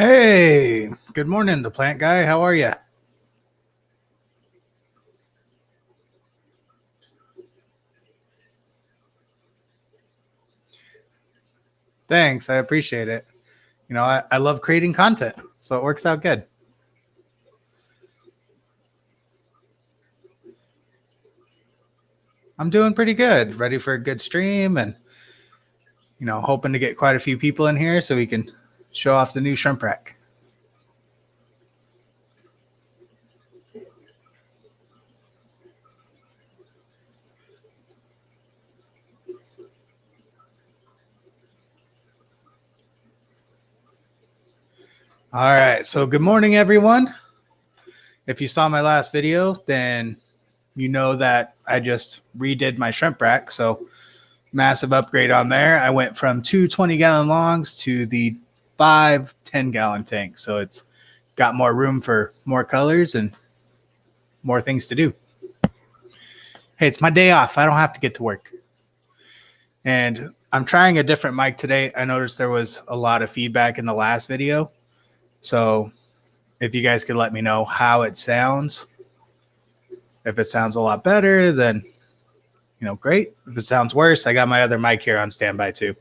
Hey, good morning, the plant guy. How are you? Thanks. I appreciate it. I love creating content, so it works out good. I'm doing pretty good. Ready for a good stream and, hoping to get quite a few people in here so we can show off the new shrimp rack. All right. So, good morning, everyone. If you saw my last video, then you know that I just redid my shrimp rack. So, massive upgrade on there. I went from two 20-gallon longs to the 5 10-gallon tanks. So, it's got more room for more colors and more things to do. Hey, it's my day off. I don't have to get to work. And I'm trying a different mic today. I noticed there was a lot of feedback in the last video. So if you guys could let me know how it sounds. If it sounds a lot better, then, great. If it sounds worse, I got my other mic here on standby too.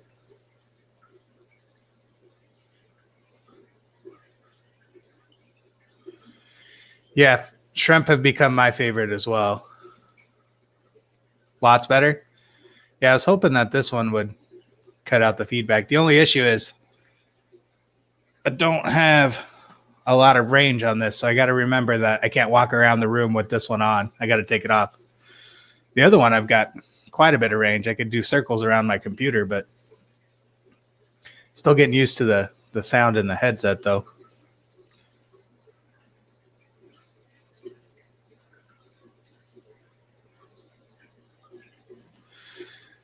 Yeah, shrimp have become my favorite as well. Lots better. Yeah, I was hoping that this one would cut out the feedback. The only issue is I don't have a lot of range on this, so I got to remember that I can't walk around the room with this one on. I got to take it off. The other one, I've got quite a bit of range. I could do circles around my computer, but still getting used to the sound in the headset, though.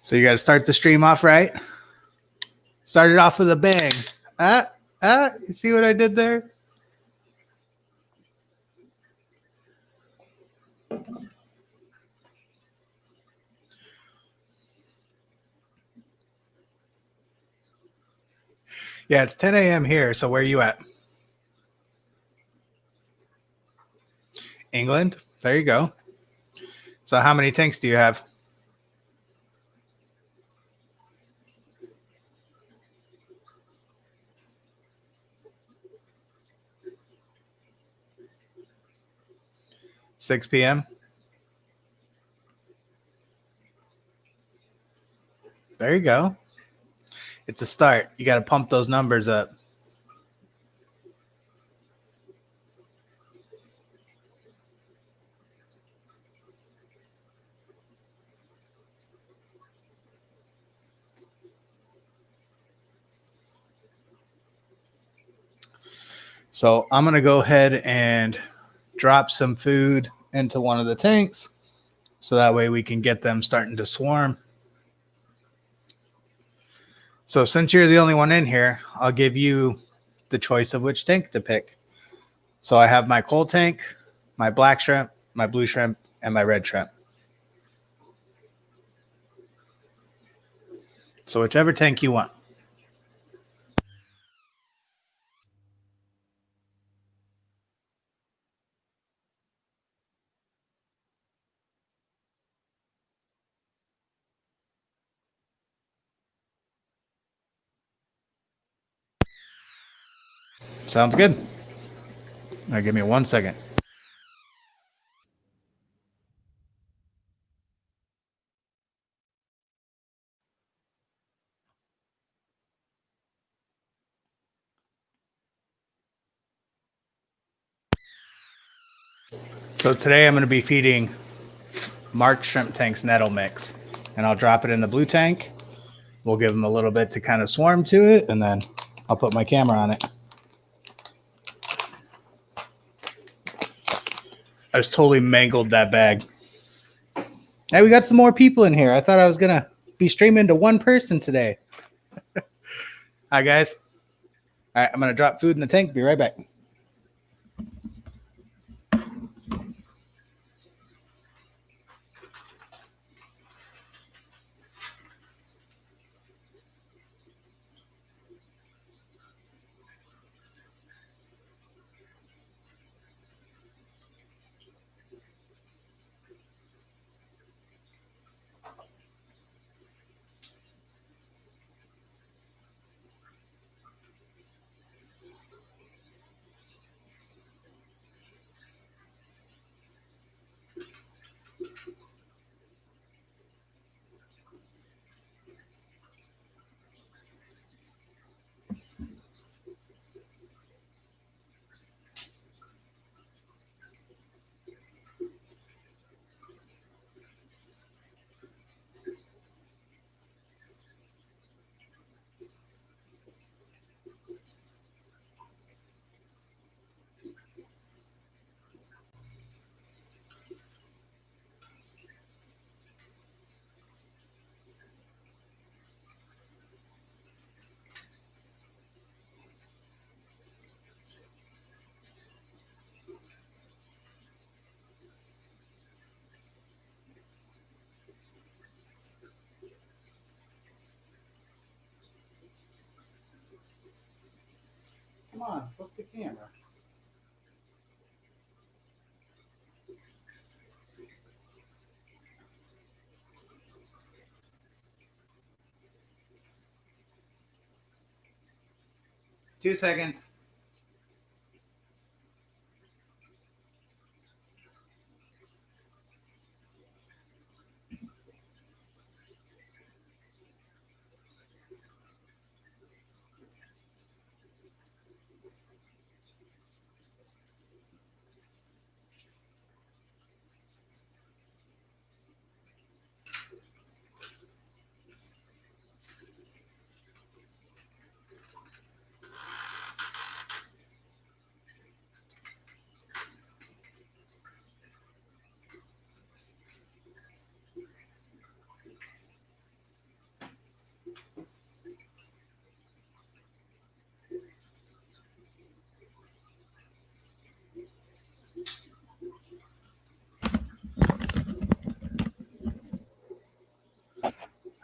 So you got to start the stream off right. Start it off with a bang. You see what I did there? Yeah, it's 10 a.m. here. So where are you at? England. There you go. So how many tanks do you have? Six p.m. There you go. It's a start. You got to pump those numbers up. So I'm going to go ahead and drop some food into one of the tanks so that way we can get them starting to swarm. So since you're the only one in here, I'll give you the choice of which tank to pick. So I have my coal tank, my black shrimp, my blue shrimp, and my red shrimp. So whichever tank you want. Sounds good. All right, give me 1 second. So today I'm going to be feeding Mark Shrimp Tank's nettle mix, and I'll drop it in the blue tank. We'll give them a little bit to kind of swarm to it, and then I'll put my camera on it. I just totally mangled that bag. Hey, we got some more people in here. I thought I was going to be streaming to one person today. Hi, guys. All right, I'm going to drop food in the tank. Be right back. Come on, flip the camera. Two seconds.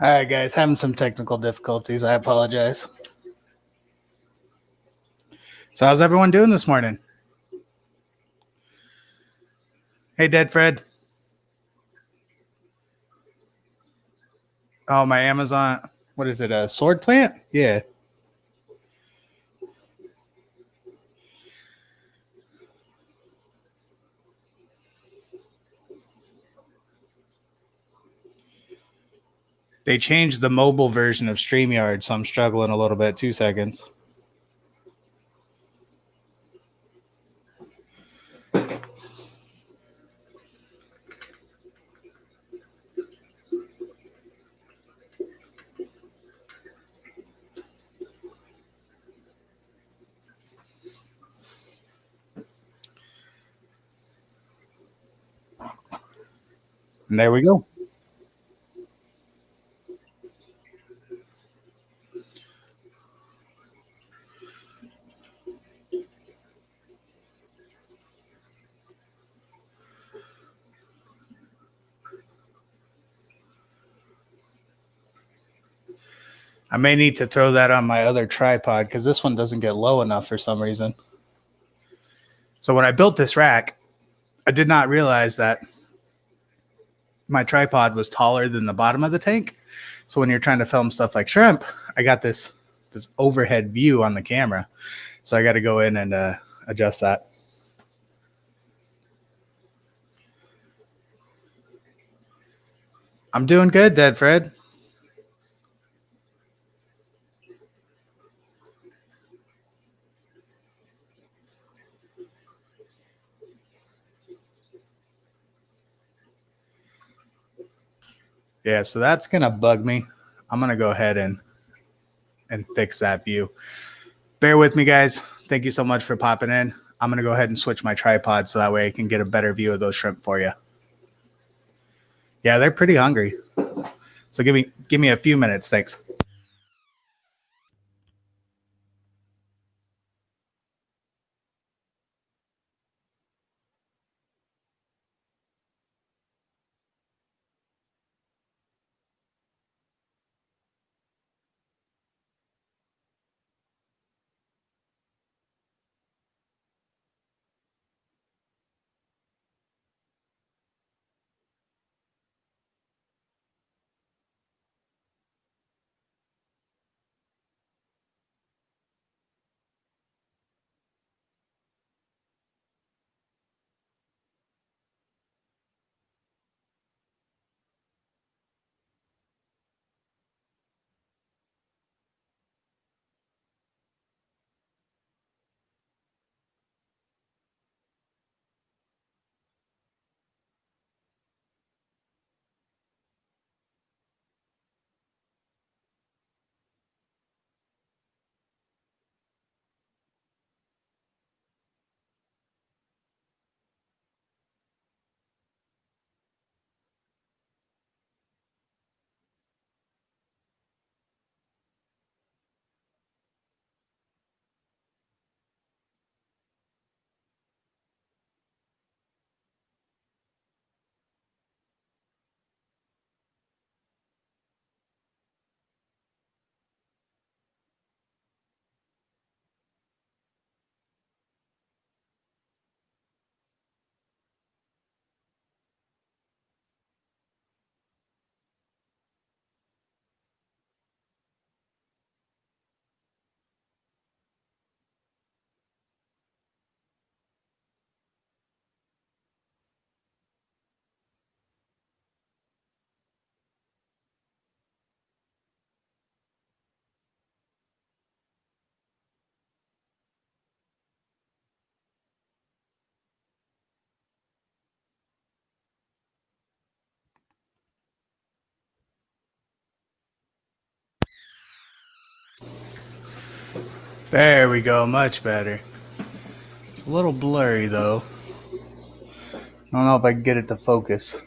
All right, guys, having some technical difficulties. I apologize. So, how's everyone doing this morning? Hey, Dead Fred. Oh, my Amazon. What is it? A sword plant? Yeah. They changed the mobile version of StreamYard, so I'm struggling a little bit. 2 seconds. And there we go. I may need to throw that on my other tripod because this one doesn't get low enough for some reason. So when I built this rack, I did not realize that my tripod was taller than the bottom of the tank. So when you're trying to film stuff like shrimp, I got this overhead view on the camera. So I got to go in and adjust that. I'm doing good, Dead Fred. Yeah, so that's going to bug me. I'm going to go ahead and fix that view. Bear with me, guys. Thank you so much for popping in. I'm going to go ahead and switch my tripod so that way I can get a better view of those shrimp for you. Yeah, they're pretty hungry. So give me a few minutes. Thanks. There we go, much better. It's a little blurry though. I don't know if I can get it to focus.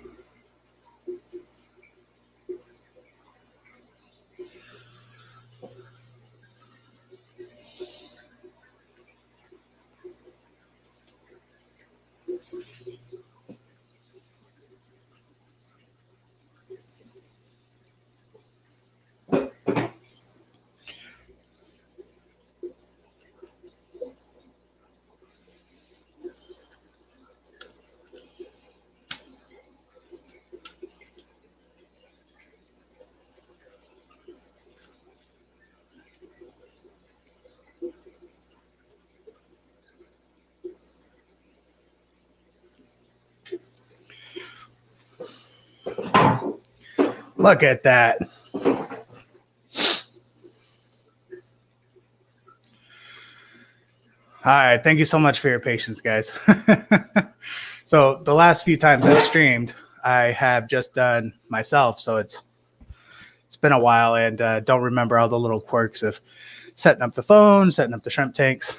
Look at that. All right, thank you so much for your patience, guys. So the last few times I've streamed, I have just done myself, so it's been a while, and don't remember all the little quirks of setting up the phone, setting up the shrimp tanks.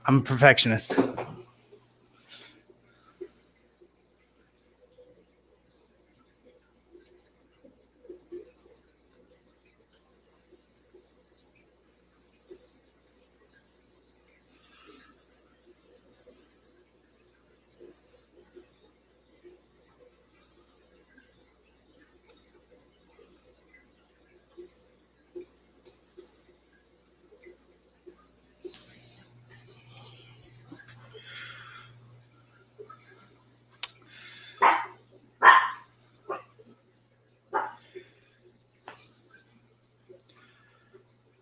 I'm a perfectionist.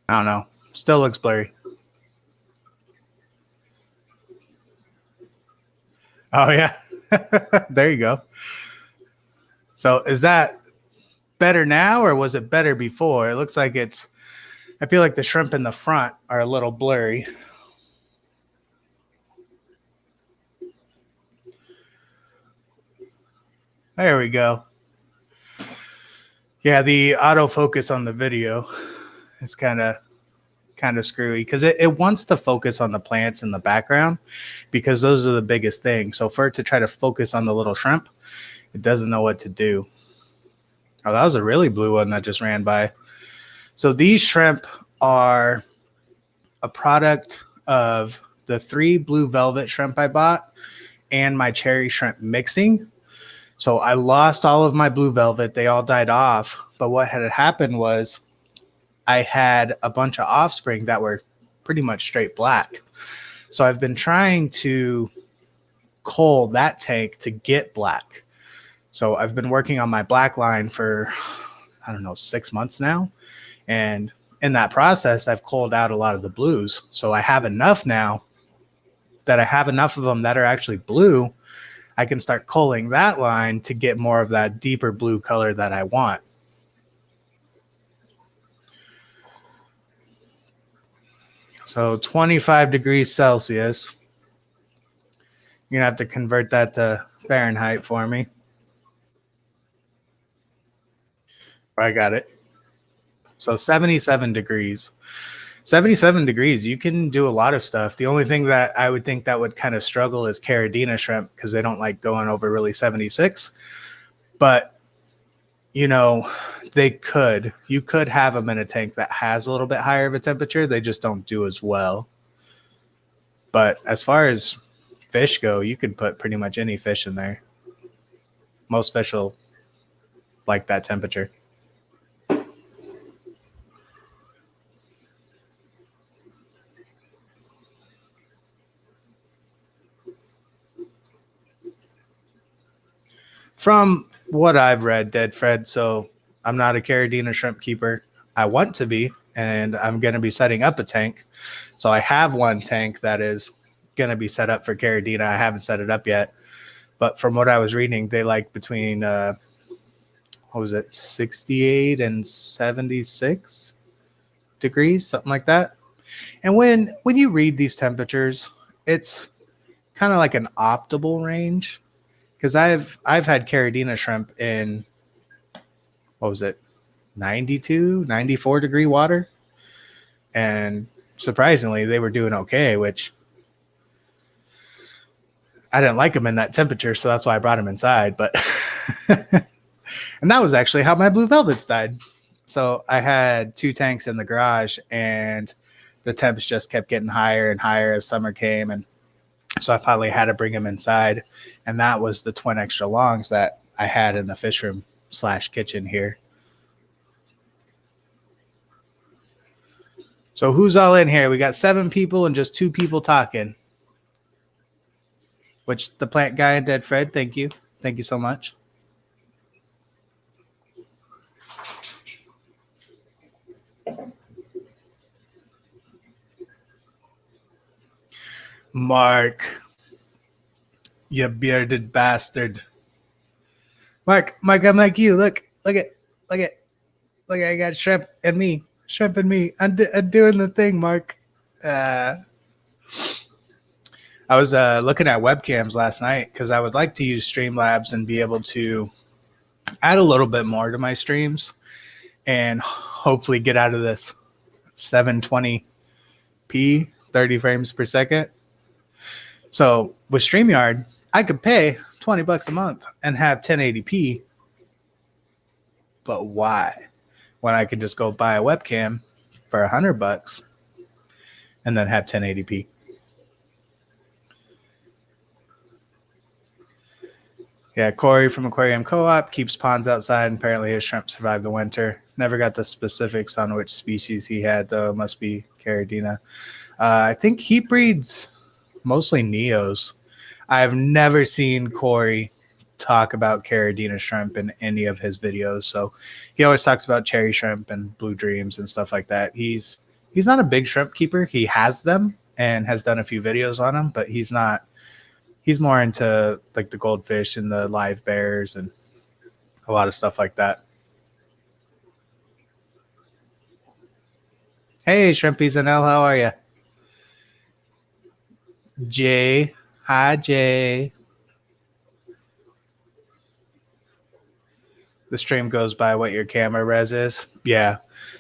I don't know. Still looks blurry. Oh, yeah. There you go. So is that better now, or was it better before? It looks like it's, I feel like the shrimp in the front are a little blurry. There we go. Yeah, the autofocus on the video is kind of screwy because it wants to focus on the plants in the background because those are the biggest things. So for it to try to focus on the little shrimp, it doesn't know what to do. Oh, that was a really blue one that just ran by. So these shrimp are a product of the 3 blue velvet shrimp I bought and my cherry shrimp mixing. So I lost all of my blue velvet. They all died off. But what had happened was I had a bunch of offspring that were pretty much straight black. So I've been trying to cull that tank to get black. So I've been working on my black line for, I don't know, 6 months now. And in that process, I've culled out a lot of the blues. So I have enough now that I have enough of them that are actually blue. I can start culling that line to get more of that deeper blue color that I want. So 25 degrees Celsius. You're going to have to convert that to Fahrenheit for me. I got it. So 77 degrees. 77 degrees, you can do a lot of stuff. The only thing that I would think that would kind of struggle is Caridina shrimp because they don't like going over really 76. But, you know, you could have them in a tank that has a little bit higher of a temperature. They just don't do as well. But as far as fish go, you could put pretty much any fish in there. Most fish will like that temperature. From what I've read, Dead Fred, so I'm not a Caridina shrimp keeper. I want to be, and I'm going to be setting up a tank. So I have one tank that is going to be set up for Caridina. I haven't set it up yet. But from what I was reading, they like between, 68 and 76 degrees, something like that. And when you read these temperatures, it's kind of like an optimal range. because I've had Caradina shrimp in, what was it, 92, 94 degree water, and surprisingly they were doing okay, which I didn't like them in that temperature, so that's why I brought them inside. But and that was actually how my blue velvets died. So I had 2 tanks in the garage, and the temps just kept getting higher and higher as summer came, and so I finally had to bring them inside, and that was the twin extra longs that I had in the fish room / kitchen here. So who's all in here? We got 7 people and just 2 people talking. Which the plant guy and Dead Fred, thank you. Thank you so much. Mark, you bearded bastard. Mark, I'm like you. Look at, I got shrimp and me. I'm doing the thing, Mark. I was looking at webcams last night because I would like to use Streamlabs and be able to add a little bit more to my streams and hopefully get out of this 720p 30 frames per second. So with StreamYard, I could pay $20 a month and have 1080p. But why? When I could just go buy a webcam for $100 and then have 1080p. Yeah, Corey from Aquarium Co-op keeps ponds outside, and apparently his shrimp survived the winter. Never got the specifics on which species he had, though. It must be Caradina. I think he breeds mostly Neos. I've never seen Corey talk about Caradina shrimp in any of his videos. So he always talks about cherry shrimp and blue dreams and stuff like that. He's not a big shrimp keeper. He has them and has done a few videos on them, but he's more into like the goldfish and the live bears and a lot of stuff like that. Hey, Shrimpies and L, how are you? Jay. Hi, Jay. The stream goes by what your camera res is. Yeah.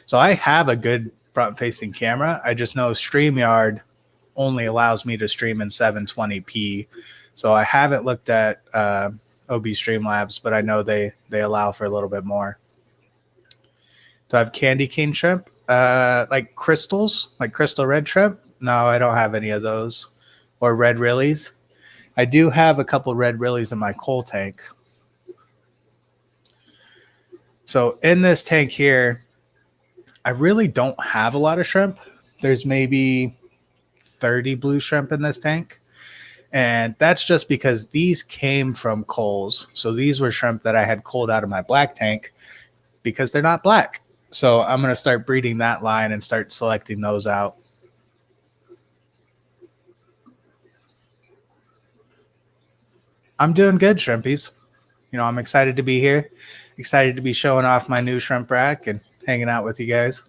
So I have a good front-facing camera. I just know StreamYard only allows me to stream in 720p. So I haven't looked at OB Streamlabs, but I know they allow for a little bit more. Do I have candy cane shrimp? Like crystals, like crystal red shrimp? No, I don't have any of those. Or red rillies. I do have a couple red rillies in my coal tank. So in this tank here, I really don't have a lot of shrimp. There's maybe 30 blue shrimp in this tank. And that's just because these came from coals. So these were shrimp that I had culled out of my black tank because they're not black. So I'm going to start breeding that line and start selecting those out. I'm doing good, Shrimpies. You know, I'm excited to be here. Excited to be showing off my new shrimp rack and hanging out with you guys.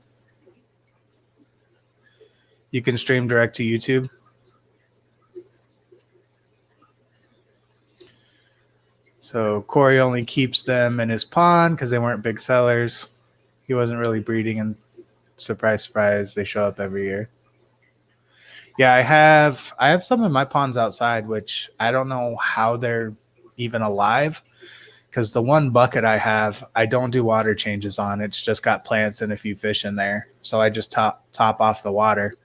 You can stream direct to YouTube. So Corey only keeps them in his pond because they weren't big sellers. He wasn't really breeding, and surprise, they show up every year. Yeah, I have some in my ponds outside, which I don't know how they're even alive, because the one bucket I have, I don't do water changes on. It's just got plants and a few fish in there. So I just top off the water.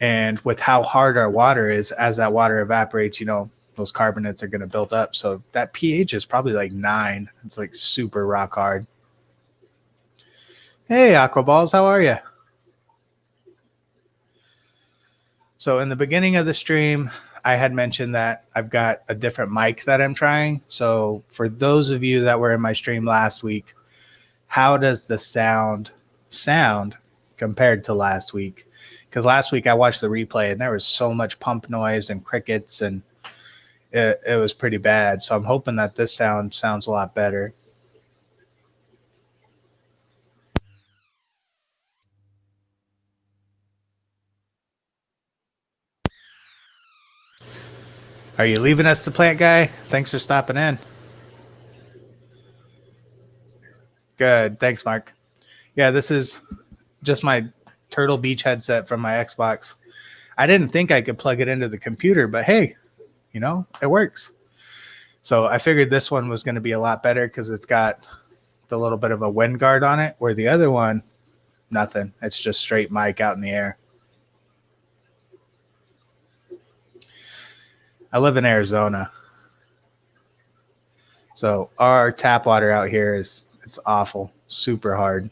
And with how hard our water is, as that water evaporates, you know, those carbonates are going to build up. So that pH is probably like 9. It's like super rock hard. Hey, Aquaballs, how are you? So in the beginning of the stream, I had mentioned that I've got a different mic that I'm trying. So for those of you that were in my stream last week, how does the sound compared to last week? Because last week I watched the replay and there was so much pump noise and crickets, and it was pretty bad. So I'm hoping that this sounds a lot better. Are you leaving us, the plant guy? Thanks for stopping in. Good. Thanks, Mark. Yeah, this is just my Turtle Beach headset from my Xbox. I didn't think I could plug it into the computer, but hey, it works. So I figured this one was going to be a lot better because it's got the little bit of a wind guard on it, where the other one, nothing. It's just straight mic out in the air. I live in Arizona. So our tap water out here it's awful, super hard.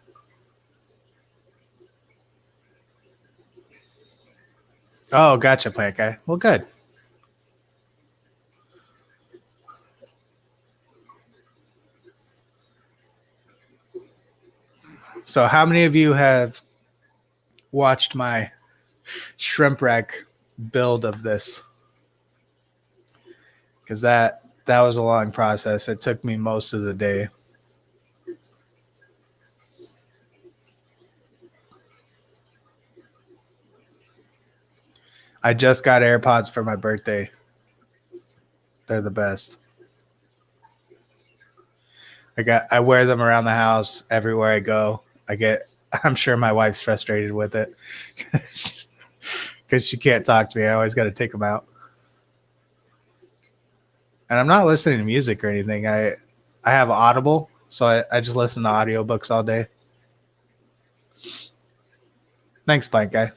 Oh, gotcha, plant guy. Well, good. So how many of you have watched my shrimp rack build of this? Because that was a long process. It took me most of the day. I just got AirPods for my birthday. They're the best. I wear them around the house everywhere I go. I'm sure my wife's frustrated with it because she can't talk to me. I always got to take them out. And I'm not listening to music or anything. I have Audible, so I just listen to audiobooks all day. Thanks, Blank Guy.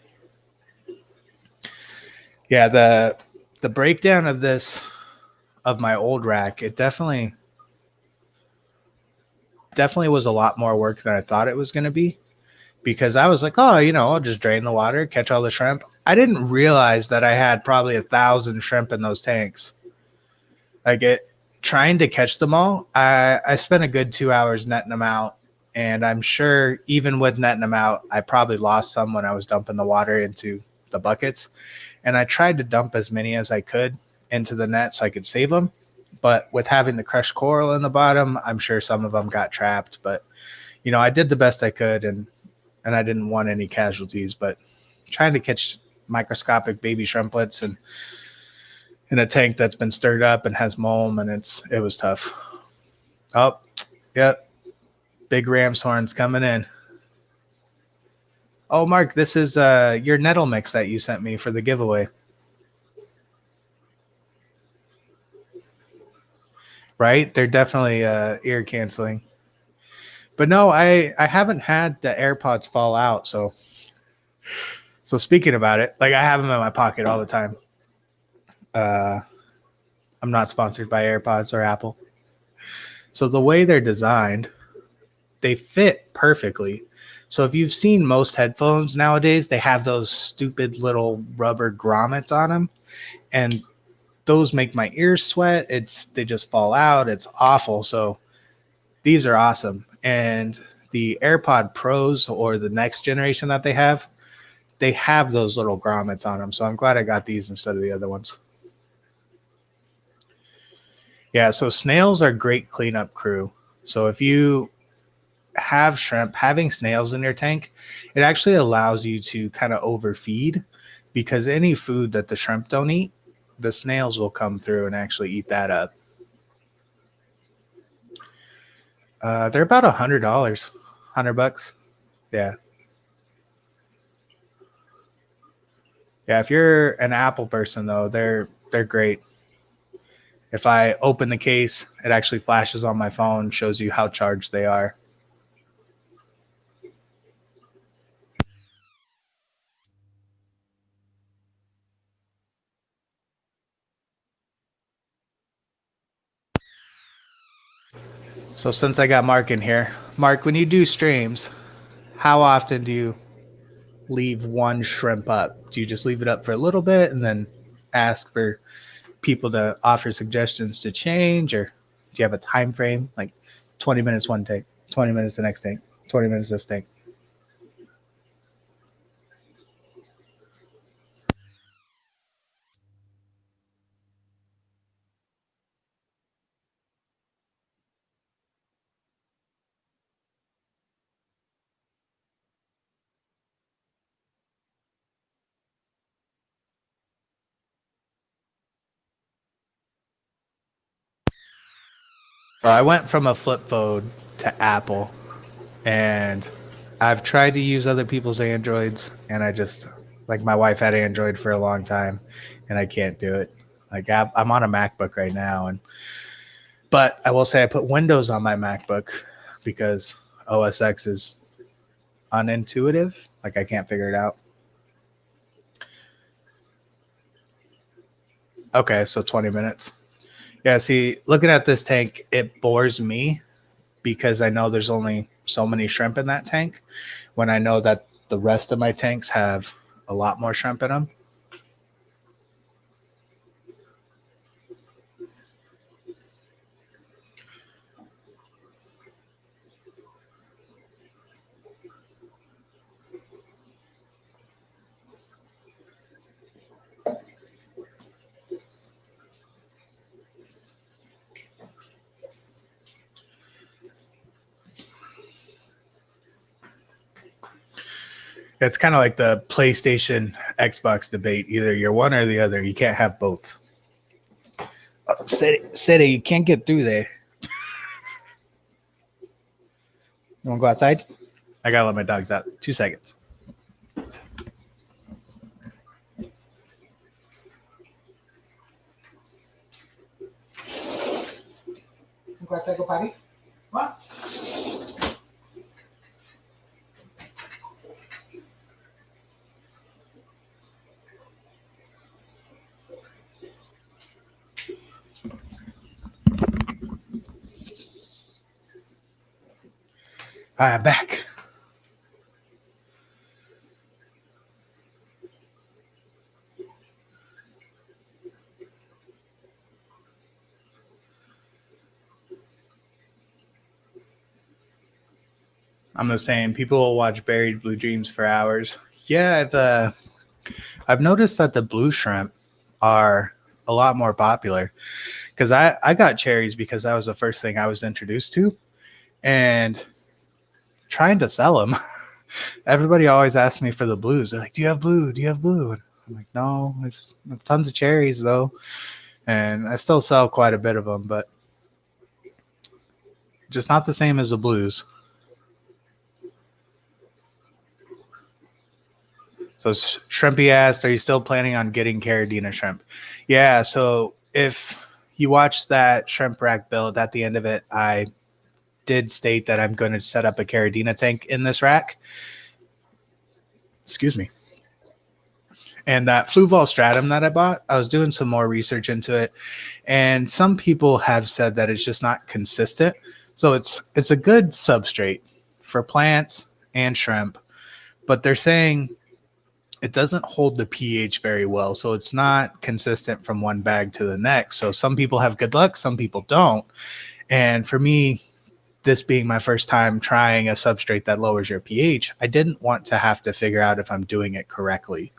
Yeah, the breakdown of my old rack, it definitely was a lot more work than I thought it was going to be, because I was like, oh, I'll just drain the water, catch all the shrimp. I didn't realize that I had probably 1,000 shrimp in those tanks. Trying to catch them all, I spent a good 2 hours netting them out. And I'm sure even with netting them out, I probably lost some when I was dumping the water into the buckets. And I tried to dump as many as I could into the net so I could save them. But with having the crushed coral in the bottom, I'm sure some of them got trapped. But, I did the best I could, and I didn't want any casualties. But trying to catch microscopic baby shrimplets and in a tank that's been stirred up and has mulm, and it was tough. Oh, yep. Big ram's horns coming in. Oh, Mark, this is your nettle mix that you sent me for the giveaway. Right? They're definitely ear canceling. But no, I haven't had the AirPods fall out. So speaking about it, like, I have them in my pocket all the time. I'm not sponsored by AirPods or Apple. So the way they're designed, they fit perfectly. So if you've seen most headphones nowadays, they have those stupid little rubber grommets on them, and those make my ears sweat. They just fall out. It's awful. So these are awesome. And the AirPod Pros, or the next generation that they have those little grommets on them. So I'm glad I got these instead of the other ones. Yeah, so snails are great cleanup crew. So if you have shrimp, having snails in your tank, it actually allows you to kind of overfeed, because any food that the shrimp don't eat, the snails will come through and actually eat that up. They're about $100, $100. Yeah. Yeah. If you're an Apple person though, they're great. If I open the case, it actually flashes on my phone, shows you how charged they are. So since I got Mark in here, Mark, when you do streams, how often do you leave one shrimp up? Do you just leave it up for a little bit and then ask for people to offer suggestions to change, or do you have a time frame, like 20 minutes one tank, 20 minutes the next tank, 20 minutes this tank? Well, I went from a flip phone to Apple, and I've tried to use other people's Androids, and I just, like, my wife had Android for a long time, and I can't do it. Like, I'm on a MacBook right now, but I will say I put Windows on my MacBook because OS X is unintuitive. Like, I can't figure it out. Okay, so 20 minutes. Yeah, see, looking at this tank, it bores me because I know there's only so many shrimp in that tank when I know that the rest of my tanks have a lot more shrimp in them. It's kind of like the PlayStation Xbox debate. Either you're one or the other. You can't have both. City, you can't get through there. You want to go outside? I got to let my dogs out. 2 seconds. Go outside, go potty. What? I'm back. I'm the same. People will watch Buried Blue Dreams for hours. Yeah, I've noticed that the blue shrimp are a lot more popular because I got cherries because that was the first thing I was introduced to, and trying to sell them. Everybody always asks me for the blues. They're like, "Do you have blue? Do you have blue?" And I'm like, "No, I have tons of cherries though," and I still sell quite a bit of them, but just not the same as the blues. So Shrimpy asked, "Are you still planning on getting Caradina shrimp?" Yeah. So if you watch that shrimp rack build, at the end of it, I did state that I'm going to set up a Caradina tank in this rack. Excuse me. And that Fluval stratum that I bought, I was doing some more research into it, and some people have said that it's just not consistent. So it's a good substrate for plants and shrimp, but they're saying it doesn't hold the pH very well, so it's not consistent from one bag to the next. So some people have good luck, some people don't. And for me, this being my first time trying a substrate that lowers your pH, I didn't want to have to figure out if I'm doing it correctly.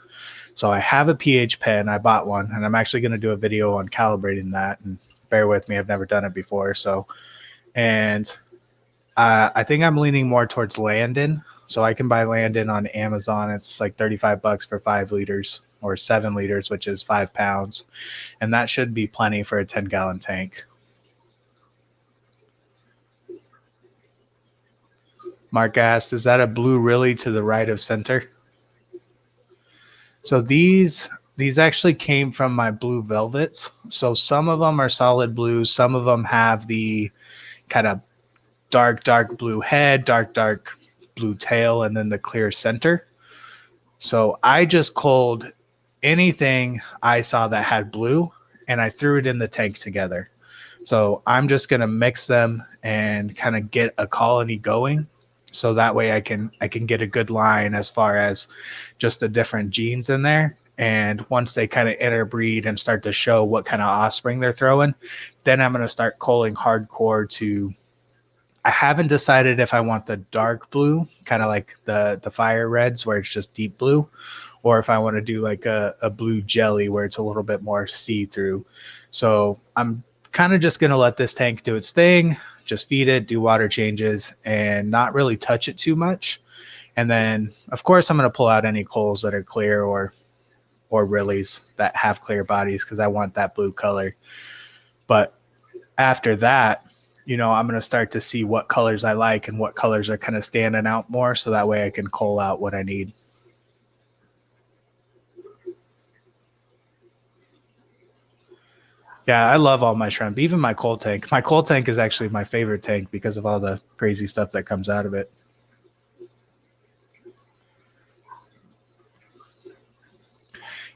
So I have a pH pen. I bought one, and I'm actually going to do a video on calibrating that. And bear with me, I've never done it before. So, and I think I'm leaning more towards Landon. So I can buy Landon on Amazon. It's like $35 for 5 liters or 7 liters, which is 5 pounds. And that should be plenty for a 10-gallon tank. Mark asked, is that a blue really to the right of center? So these actually came from my blue velvets. So some of them are solid blue. Some of them have the kind of dark blue head, dark blue tail, and then the clear center. So I just culled anything I saw that had blue, and I threw it in the tank together. So I'm just going to mix them and kind of get a colony going. So that way I can get a good line as far as just the different genes in there. And once they kind of interbreed and start to show what kind of offspring they're throwing, then I'm going to start culling hardcore to, I haven't decided if I want the dark blue, kind of like the fire reds where it's just deep blue, or if I want to do like a blue jelly where it's a little bit more see-through. So I'm kind of just going to let this tank do its thing. Just feed it, do water changes, and not really touch it too much. And then, of course, I'm going to pull out any culls that are clear or Rillies that have clear bodies because I want that blue color. But after that, I'm going to start to see what colors I like and what colors are kind of standing out more. So that way I can cull out what I need. Yeah, I love all my shrimp, even my coal tank. My coal tank is actually my favorite tank because of all the crazy stuff that comes out of it.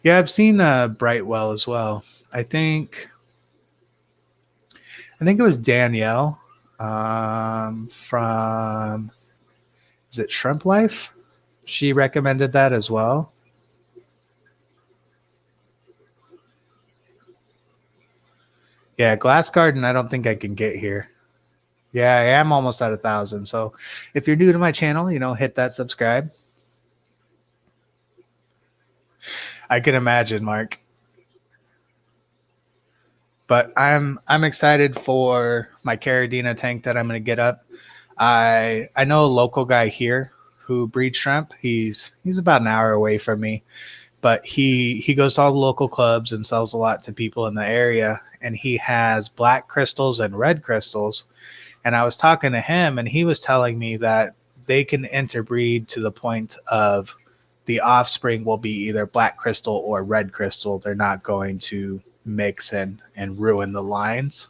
Yeah, I've seen Brightwell as well. I think it was Danielle from, is it Shrimp Life? She recommended that as well. Yeah, Glass Garden, I don't think I can get here. Yeah, I am almost at 1,000. So if you're new to my channel, hit that subscribe. I can imagine, Mark. But I'm excited for my Caradina tank that I'm going to get up. I know a local guy here who breeds shrimp. He's about an hour away from me, but he goes to all the local clubs and sells a lot to people in the area. And he has black crystals and red crystals. And I was talking to him, and he was telling me that they can interbreed to the point of the offspring will be either black crystal or red crystal. They're not going to mix and ruin the lines.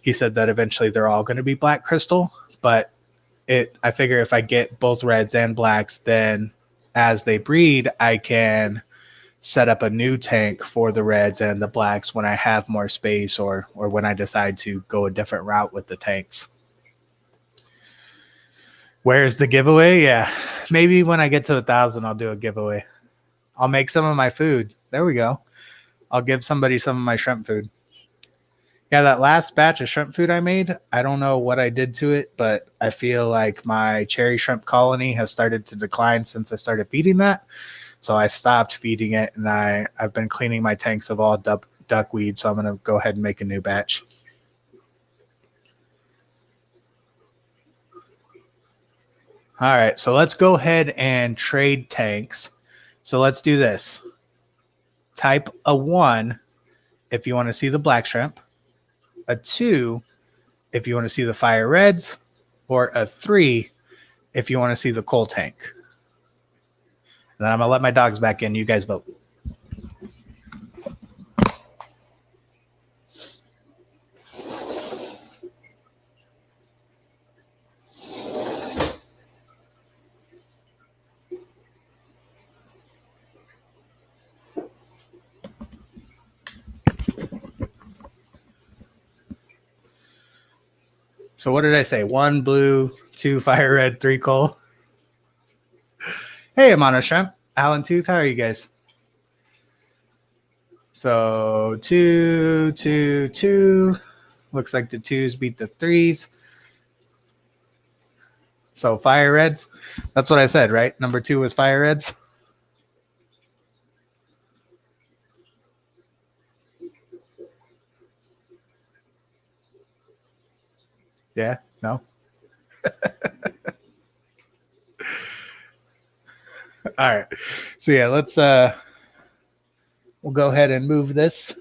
He said that eventually they're all going to be black crystal, but I figure if I get both reds and blacks, then as they breed, I can set up a new tank for the reds and the blacks when I have more space or when I decide to go a different route with the tanks. Where's the giveaway? Yeah, maybe when I get to 1,000, I'll do a giveaway. I'll make some of my food. There we go. I'll give somebody some of my shrimp food. Yeah, that last batch of shrimp food I made, I don't know what I did to it, but I feel like my cherry shrimp colony has started to decline since I started feeding that. So I stopped feeding it, and I've been cleaning my tanks of all duckweed. So I'm going to go ahead and make a new batch. All right, so let's go ahead and trade tanks. So let's do this. Type a 1 if you want to see the black shrimp, a 2 if you want to see the fire reds, or a 3 if you want to see the coal tank. And then I'm going to let my dogs back in. You guys vote. So what did I say? 1 blue, 2 fire red, 3 coal. Hey, I'm on a shrimp. Alan Tooth, how are you guys? So 2, 2, 2. Looks like the 2s beat the 3s. So fire reds. That's what I said, right? Number 2 was fire reds. Yeah, no. All right. So yeah, let's we'll go ahead and move this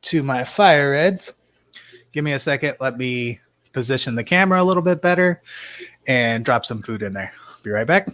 to my fire reds. Give me a second. Let me position the camera a little bit better and drop some food in there. Be right back.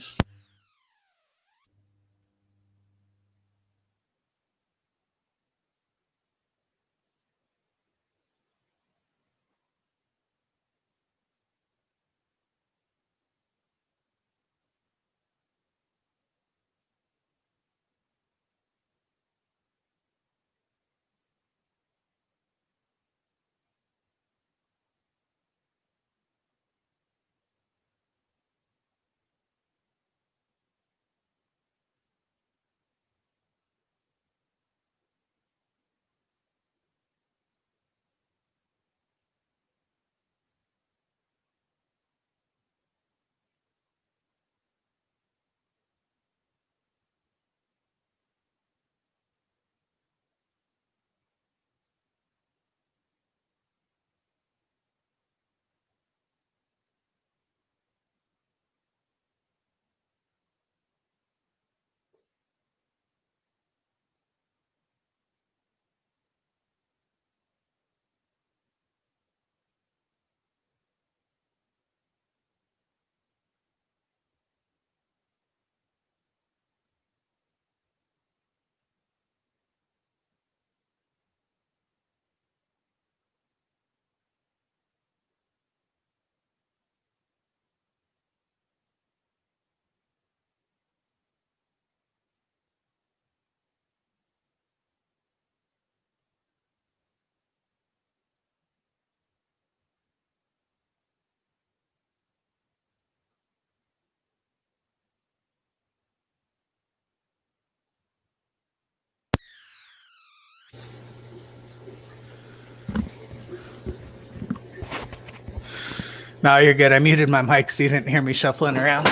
No, you're good. I muted my mic so you didn't hear me shuffling around.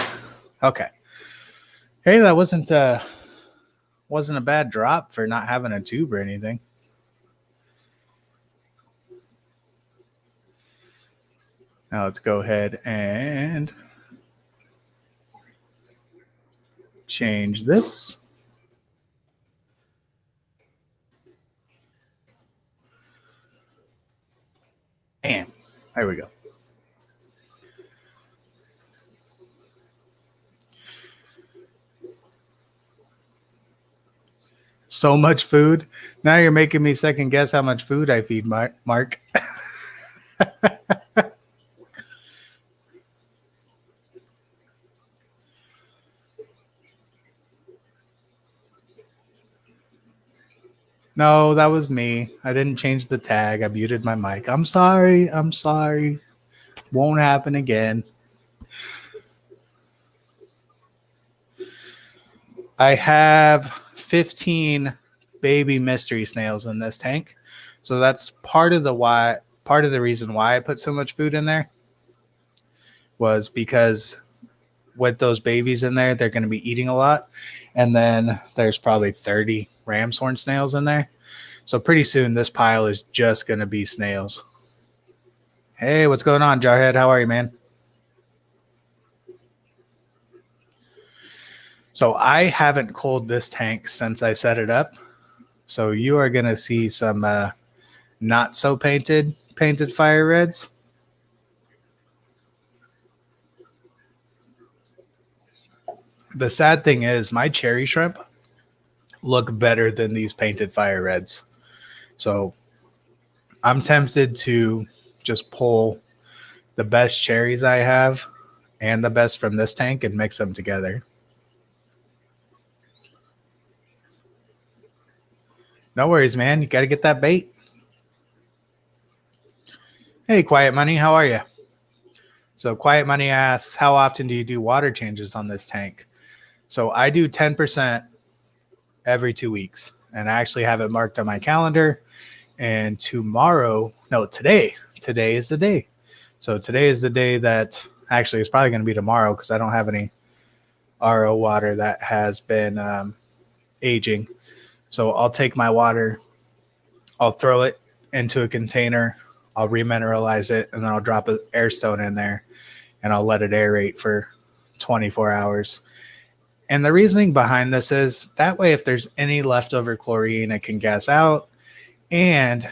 Okay. Hey, that wasn't a bad drop for not having a tube or anything. Now let's go ahead and change this. Bam. There we go. So much food. Now you're making me second guess how much food I feed Mark. No, that was me. I didn't change the tag. I muted my mic. I'm sorry. Won't happen again. I have 15 baby mystery snails in this tank. So that's part of the reason why I put so much food in there was because with those babies in there, they're going to be eating a lot. And then there's probably 30 ram's horn snails in there. So pretty soon this pile is just going to be snails. Hey, what's going on, Jarhead? How are you, man? So I haven't cooled this tank since I set it up. So you are going to see some not so painted fire reds. The sad thing is my cherry shrimp look better than these painted fire reds. So I'm tempted to just pull the best cherries I have and the best from this tank and mix them together. No worries, man. You got to get that bait. Hey, Quiet Money, how are you? So Quiet Money asks, how often do you do water changes on this tank? So I do 10% every 2 weeks, and I actually have it marked on my calendar. And today is the day. So today is the day that actually it's probably going to be tomorrow because I don't have any RO water that has been aging. So I'll take my water, I'll throw it into a container, I'll remineralize it, and then I'll drop an air stone in there and I'll let it aerate for 24 hours. And the reasoning behind this is that way, if there's any leftover chlorine, it can gas out. And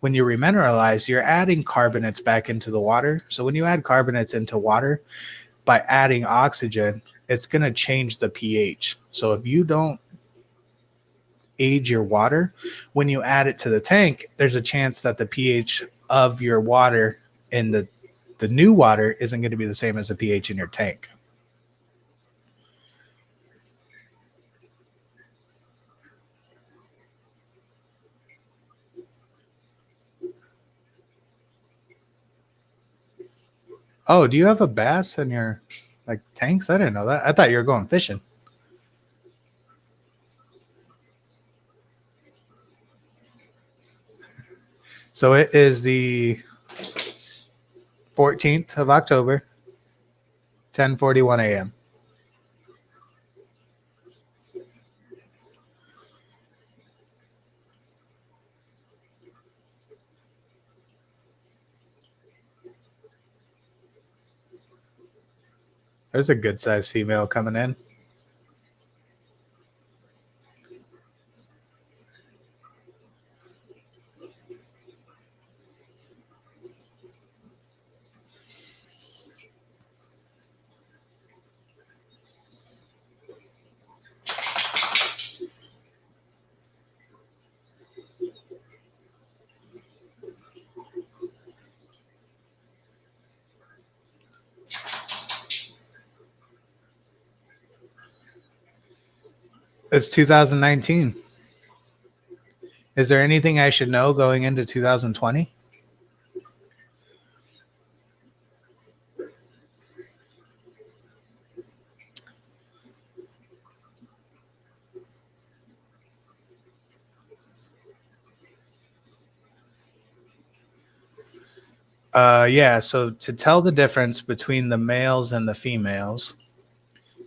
when you remineralize, you're adding carbonates back into the water. So when you add carbonates into water, by adding oxygen, it's going to change the pH. So if you don't age your water, when you add it to the tank, there's a chance that the pH of your water in the new water isn't going to be the same as the pH in your tank. Oh, do you have a bass in your tanks? I didn't know that. I thought you were going fishing. So it is the 14th of October, 10:41 a.m. There's a good sized female coming in. It's 2019. Is there anything I should know going into 2020? Yeah, so to tell the difference between the males and the females,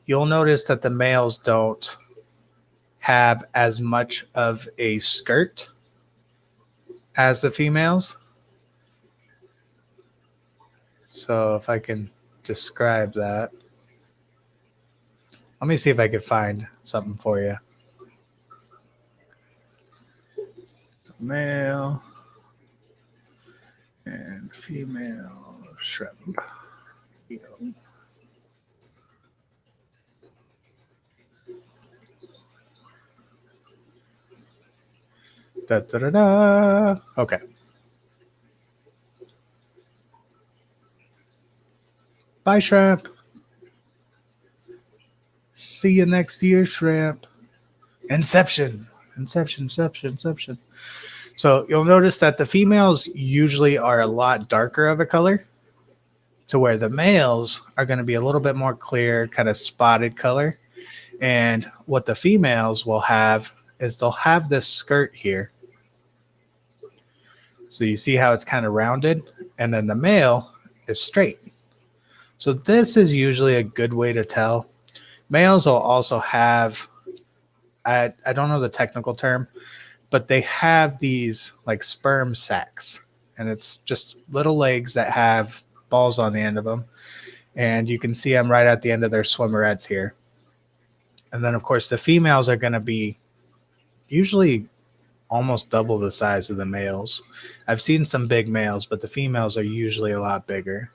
you'll notice that the males don't have as much of a skirt as the females. So if I can describe that, let me see if I can find something for you. Male and female shrimp. Da, da, da, da. Okay. Bye, shrimp. See you next year, shrimp. Inception. Inception, inception, inception. So you'll notice that the females usually are a lot darker of a color, to where the males are going to be a little bit more clear, kind of spotted color. And what the females will have is they'll have this skirt here. So you see how it's kind of rounded, and then the male is straight. So this is usually a good way to tell. Males will also have, I don't know the technical term, but they have these like sperm sacs, and it's just little legs that have balls on the end of them. And you can see them right at the end of their swimmerettes here. And then, of course, the females are going to be usually almost double the size of the males. I've seen some big males, but the females are usually a lot bigger.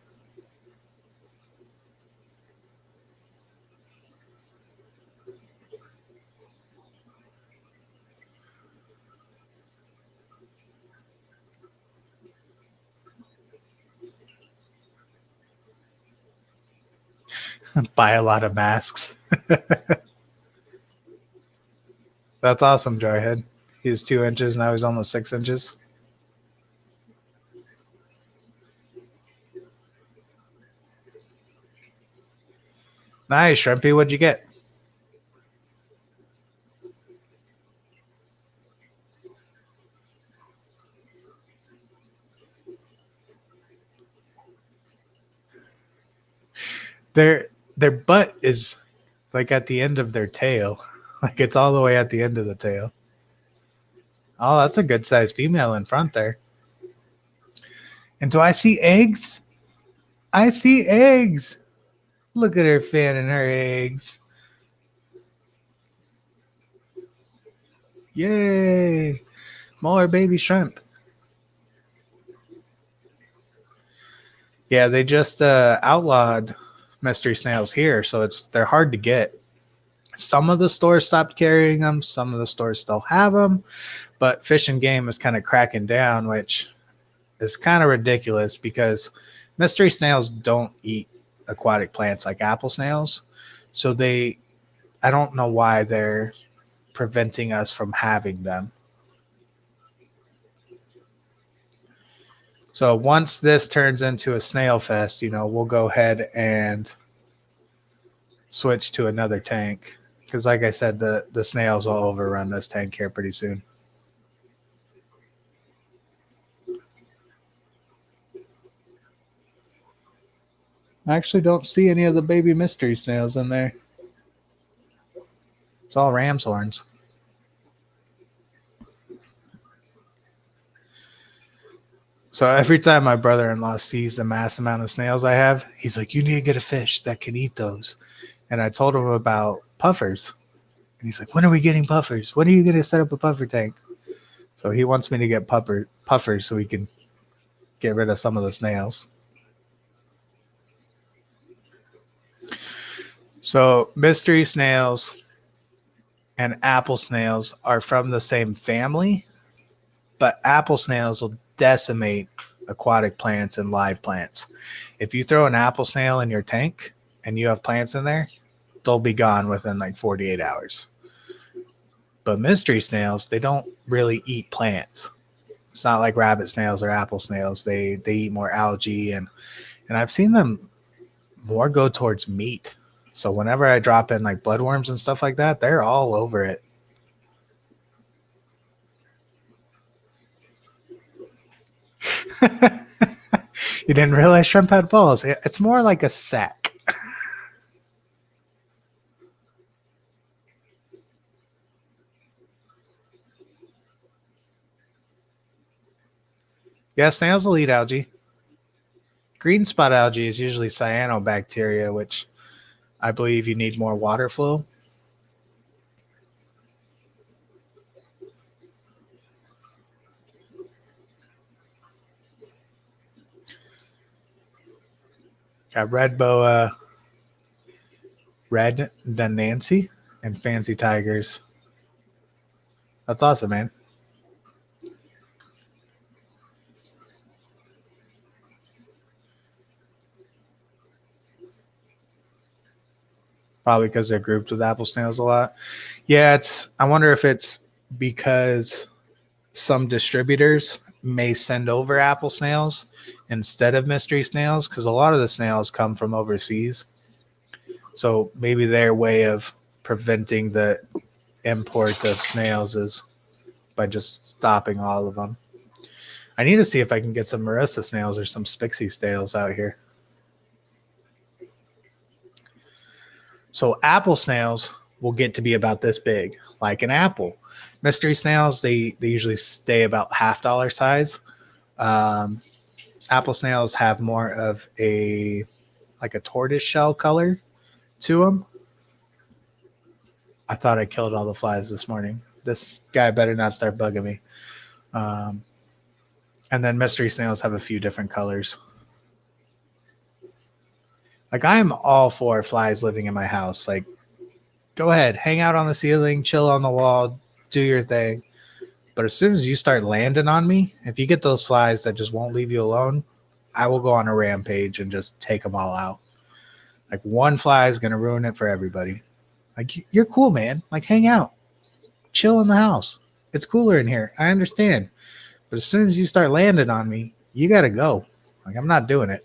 Buy a lot of masks. That's awesome, Jarhead. He's 2 inches. Now he's almost 6 inches. Nice, Shrimpy. What'd you get? Their butt is like at the end of their tail. Like it's all the way at the end of the tail. Oh, that's a good sized female in front there. And do I see eggs? I see eggs. Look at her fanning her eggs. Yay. More baby shrimp. Yeah, they just outlawed mystery snails here, so they're hard to get. Some of the stores stopped carrying them. Some of the stores still have them, but Fish and Game is kind of cracking down, which is kind of ridiculous because mystery snails don't eat aquatic plants like apple snails. So I don't know why they're preventing us from having them. So once this turns into a snail fest, we'll go ahead and switch to another tank. Because like I said, the snails will overrun this tank here pretty soon. I actually don't see any of the baby mystery snails in there. It's all ram's horns. So every time my brother-in-law sees the mass amount of snails I have, he's like, you need to get a fish that can eat those. And I told him about puffers. And he's like, when are we getting puffers? When are you going to set up a puffer tank? So he wants me to get puffers so we can get rid of some of the snails. So mystery snails and apple snails are from the same family, but apple snails will decimate aquatic plants and live plants. If you throw an apple snail in your tank and you have plants in there, they'll be gone within like 48 hours. But mystery snails, they don't really eat plants. It's not like rabbit snails or apple snails. They eat more algae, and I've seen them more go towards meat. So whenever I drop in like bloodworms and stuff like that, they're all over it. You didn't realize shrimp had balls. It's more like a sack. Yeah, snails will eat algae. Green spot algae is usually cyanobacteria, which I believe you need more water flow. Got red boa, red than Nancy, and fancy tigers. That's awesome, man. Probably because they're grouped with apple snails a lot. Yeah, I wonder if it's because some distributors may send over apple snails instead of mystery snails, because a lot of the snails come from overseas. So maybe their way of preventing the import of snails is by just stopping all of them. I need to see if I can get some Marissa snails or some Spixie snails out here. So apple snails will get to be about this big, like an apple. Mystery snails, they usually stay about $half size. Apple snails have more of a tortoise shell color to them. I thought I killed all the flies this morning. This guy better not start bugging me. And then mystery snails have a few different colors. Like, I am all for flies living in my house. Like, go ahead, hang out on the ceiling, chill on the wall, do your thing. But as soon as you start landing on me, if you get those flies that just won't leave you alone, I will go on a rampage and just take them all out. Like, one fly is going to ruin it for everybody. Like, you're cool, man. Like, hang out, chill in the house. It's cooler in here. I understand. But as soon as you start landing on me, you got to go. Like, I'm not doing it.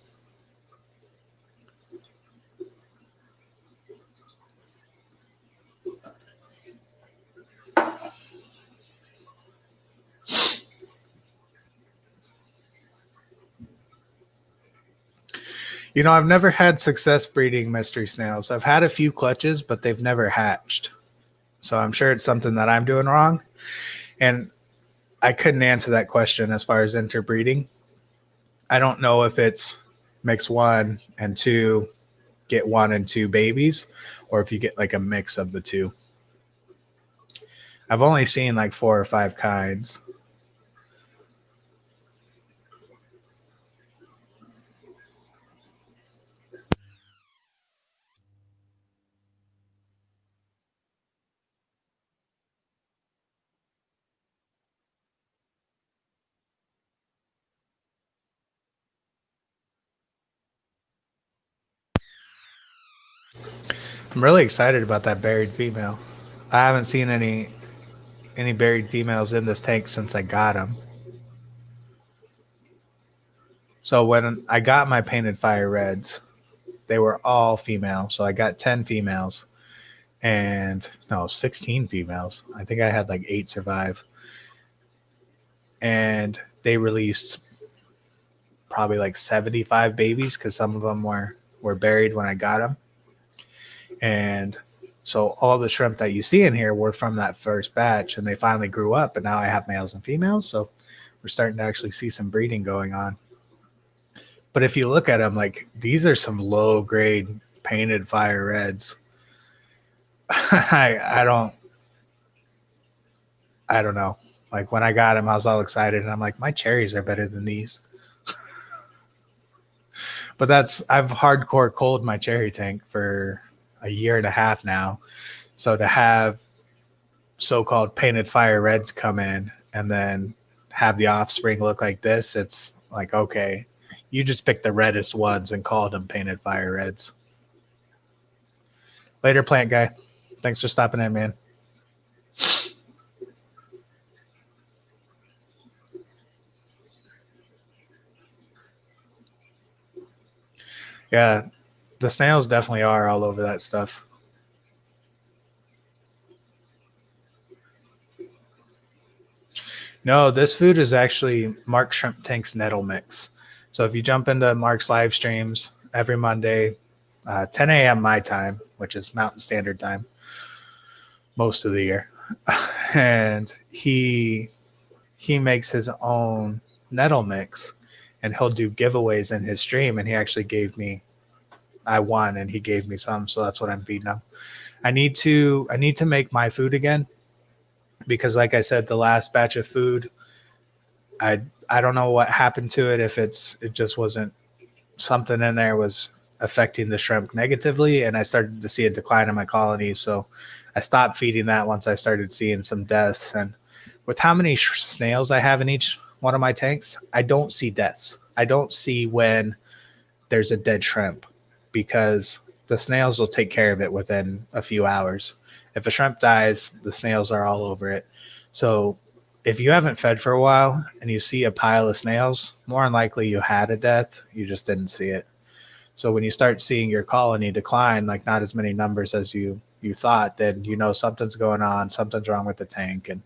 You know, I've never had success breeding mystery snails. I've had a few clutches, but they've never hatched. So I'm sure it's something that I'm doing wrong. And I couldn't answer that question as far as interbreeding. I don't know if it's mix 1 and 2, get 1 and 2 babies, or if you get like a mix of the two. I've only seen like 4 or 5 kinds. I'm really excited about that buried female. I haven't seen any buried females in this tank since I got them. So when I got my painted fire reds, they were all female. So I got 10 females and 16 females. I think I had like 8 survive. And they released probably like 75 babies because some of them were buried when I got them. And so all the shrimp that you see in here were from that first batch, and they finally grew up, and now I have males and females. So we're starting to actually see some breeding going on. But if you look at them, like, these are some low grade painted fire reds. I don't know. Like, when I got them, I was all excited, and I'm like, my cherries are better than these. But I've hardcore cold my cherry tank for a year and a half now. So to have so-called painted fire reds come in and then have the offspring look like this, it's like, okay, you just picked the reddest ones and called them painted fire reds. Later, plant guy. Thanks for stopping in, man. Yeah, the snails definitely are all over that stuff. No, this food is actually Mark Shrimp Tank's nettle mix. So if you jump into Mark's live streams every Monday, 10 a.m. my time, which is Mountain Standard Time most of the year, and he makes his own nettle mix, and he'll do giveaways in his stream. And he actually gave me, I won, and he gave me some, so that's what I'm feeding him. I need to make my food again, because like I said, the last batch of food, I don't know what happened to it. If it just wasn't, something in there was affecting the shrimp negatively, and I started to see a decline in my colonies. So I stopped feeding that once I started seeing some deaths. And with how many snails I have in each one of my tanks, I don't see deaths. I don't see when there's a dead shrimp, because the snails will take care of it within a few hours. If a shrimp dies, the snails are all over it. So if you haven't fed for a while and you see a pile of snails, more than likely you had a death, you just didn't see it. So when you start seeing your colony decline, like not as many numbers as you thought, then you know something's going on, something's wrong with the tank. And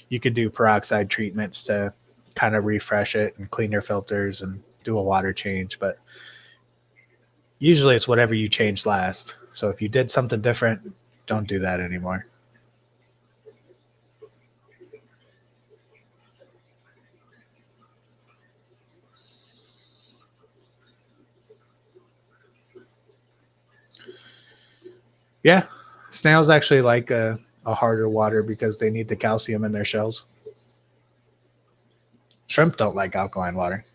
you could do peroxide treatments to kind of refresh it and clean your filters and do a water change. But usually it's whatever you changed last. So if you did something different, don't do that anymore. Yeah, snails actually like a harder water because they need the calcium in their shells. Shrimp don't like alkaline water.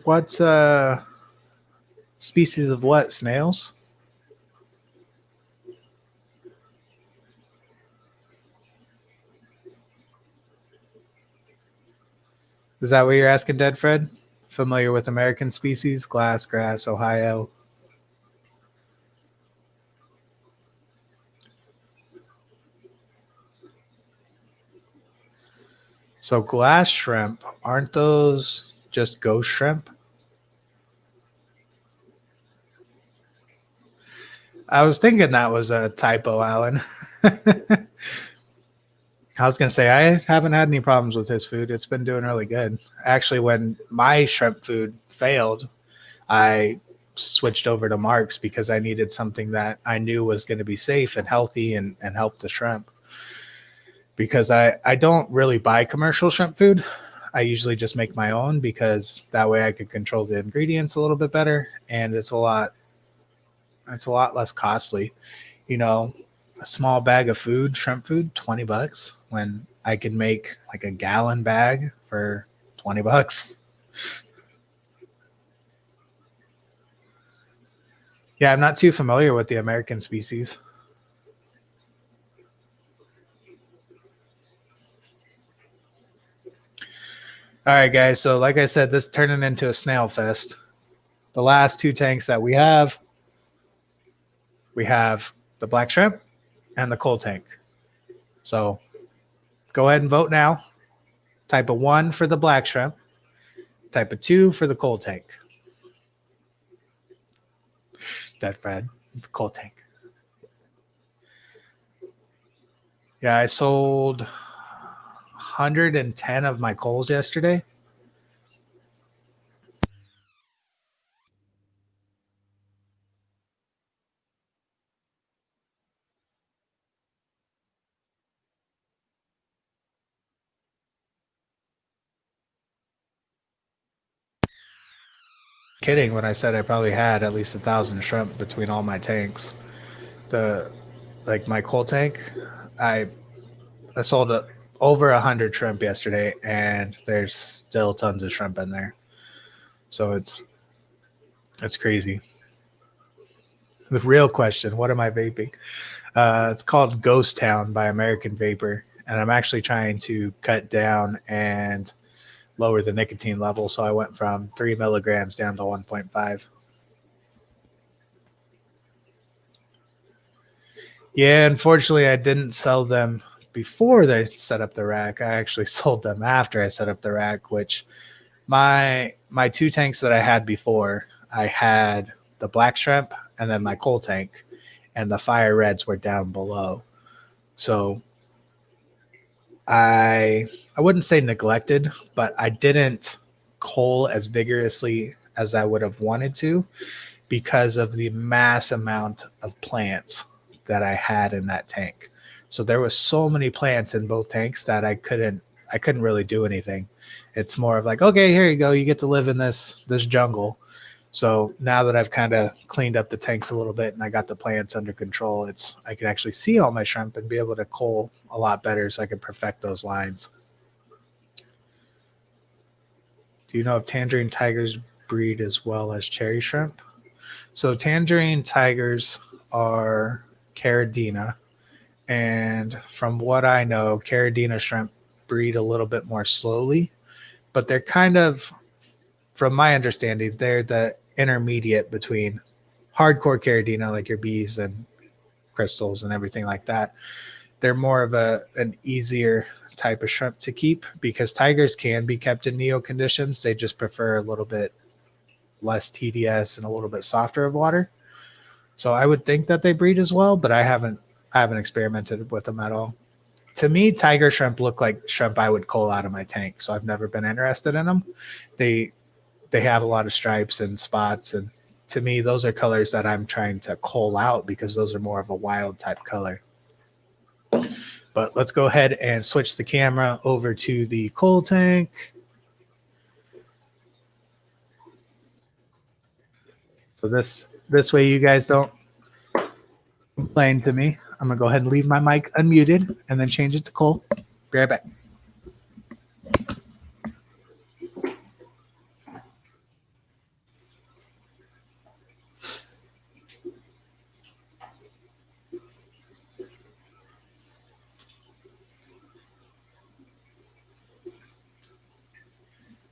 What species of what? Snails? Is that what you're asking, Dead Fred? Familiar with American species? Glass, grass, Ohio. So glass shrimp, aren't those just ghost shrimp? I was thinking that was a typo, Alan. I was going to say, I haven't had any problems with his food. It's been doing really good. Actually, when my shrimp food failed, I switched over to Mark's because I needed something that I knew was going to be safe and healthy and help the shrimp. Because I don't really buy commercial shrimp food. I usually just make my own, because that way I could control the ingredients a little bit better, and it's a lot less costly. You know, a small bag of food, shrimp food, $20, when I can make like a gallon bag for $20. Yeah, I'm not too familiar with the American species. All right, guys. So, like I said, this turning into a snail fest. The last two tanks that we have the black shrimp and the coal tank. So, go ahead and vote now. Type of 1 for the black shrimp. Type of 2 for the coal tank. Dead Fred. It's coal tank. Yeah, I sold 110 of my coals yesterday. Kidding when I said I probably had at least 1,000 shrimp between all my tanks. My coal tank, I sold over 100 shrimp yesterday, and there's still tons of shrimp in there. So it's crazy. The real question: what am I vaping? It's called Ghost Town by American Vapor, and I'm actually trying to cut down and lower the nicotine level. So I went from 3 milligrams down to 1.5. Yeah, unfortunately, I didn't sell them before they set up the rack. I actually sold them after I set up the rack, which My two tanks that I had before, I had the black shrimp and then my coal tank, and the fire reds were down below. So I wouldn't say neglected, but I didn't coal as vigorously as I would have wanted to because of the mass amount of plants that I had in that tank. So there was so many plants in both tanks that I couldn't really do anything. It's more of like, okay, here you go, you get to live in this jungle. So now that I've kind of cleaned up the tanks a little bit and I got the plants under control, I can actually see all my shrimp and be able to cull a lot better so I can perfect those lines. Do you know if tangerine tigers breed as well as cherry shrimp? So tangerine tigers are Caridina, and from what I know, Caridina shrimp breed a little bit more slowly, but they're kind of, from my understanding, they're the intermediate between hardcore Caridina, like your bees and crystals and everything like that. They're more of an easier type of shrimp to keep because tigers can be kept in neo conditions. They just prefer a little bit less TDS and a little bit softer of water. So I would think that they breed as well, but I haven't experimented with them at all. To me, tiger shrimp look like shrimp I would cull out of my tank, so I've never been interested in them. They they have a lot of stripes and spots, and to me, those are colors that I'm trying to cull out because those are more of a wild type color. But let's go ahead and switch the camera over to the coal tank. So this way you guys don't complain to me. I'm gonna go ahead and leave my mic unmuted and then change it to coal. Be right back.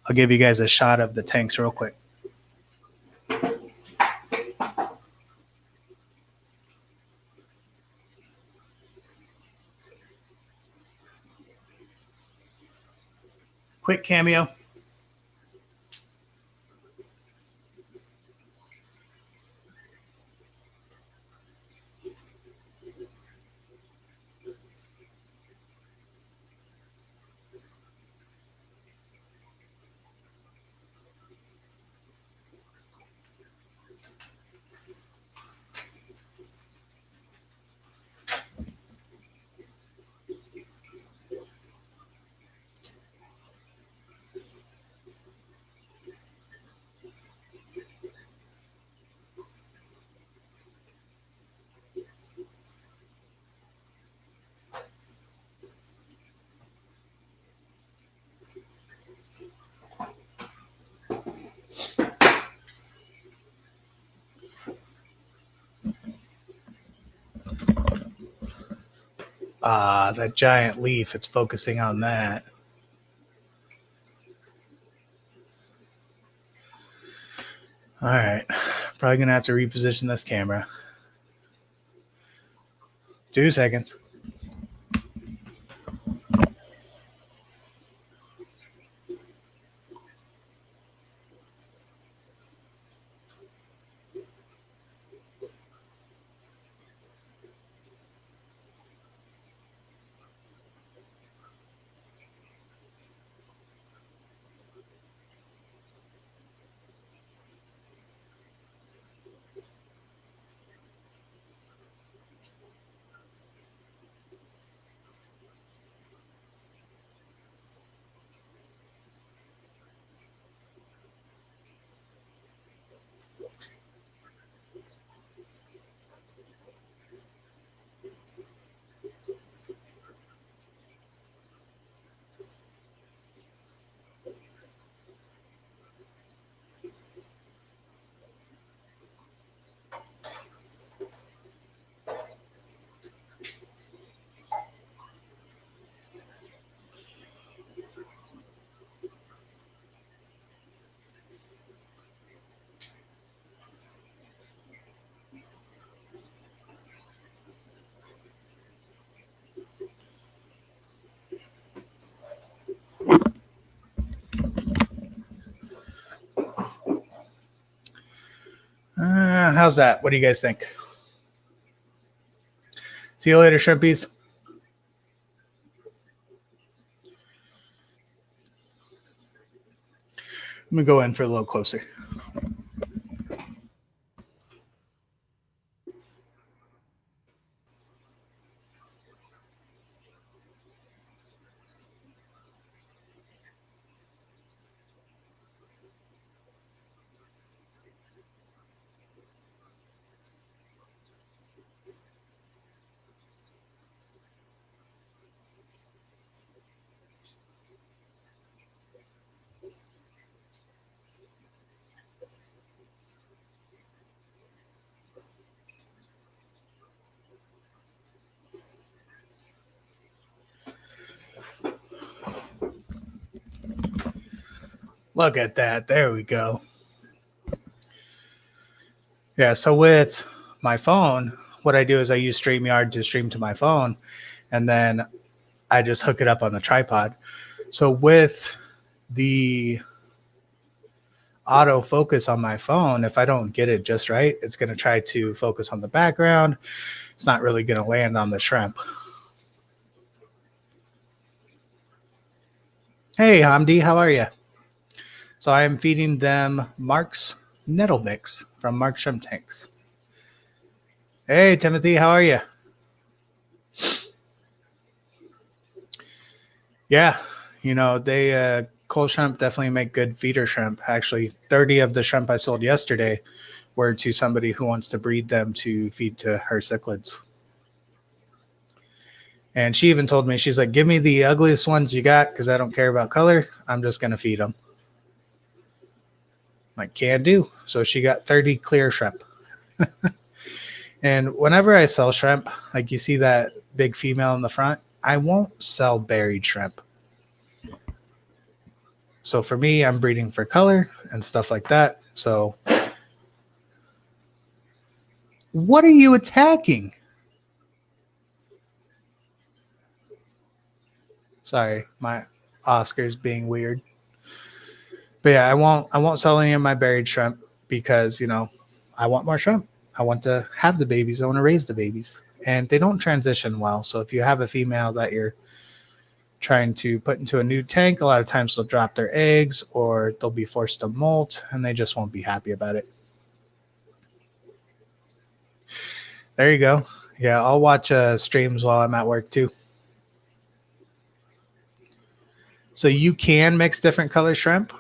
I'll give you guys a shot of the tanks real quick. Quick cameo. That giant leaf, it's focusing on that. All right. Probably going to have to reposition this camera. 2 seconds. How's that? What do you guys think? See you later, shrimpies. Let me go in for a little closer. Look at that. There we go. Yeah, so with my phone, what I do is I use StreamYard to stream to my phone, and then I just hook it up on the tripod. So with the autofocus on my phone, if I don't get it just right, it's going to try to focus on the background. It's not really going to land on the shrimp. Hey, Hamdi, how are you? So I am feeding them Mark's Nettle Mix from Mark Shrimp Tanks. Hey, Timothy, how are you? Yeah, you know, they cold shrimp definitely make good feeder shrimp. Actually, 30 of the shrimp I sold yesterday were to somebody who wants to breed them to feed to her cichlids. And she even told me, she's like, give me the ugliest ones you got because I don't care about color. I'm just going to feed them. Like, can do. So she got 30 clear shrimp. And whenever I sell shrimp, like you see that big female in the front, I won't sell buried shrimp. So for me, I'm breeding for color and stuff like that. So what are you attacking? Sorry, my Oscar's being weird. But yeah, I won't sell any of my buried shrimp because, you know, I want more shrimp. I want to have the babies. I want to raise the babies. And they don't transition well. So if you have a female that you're trying to put into a new tank, a lot of times they'll drop their eggs or they'll be forced to molt and they just won't be happy about it. There you go. Yeah, I'll watch streams while I'm at work too. So you can mix different color shrimp,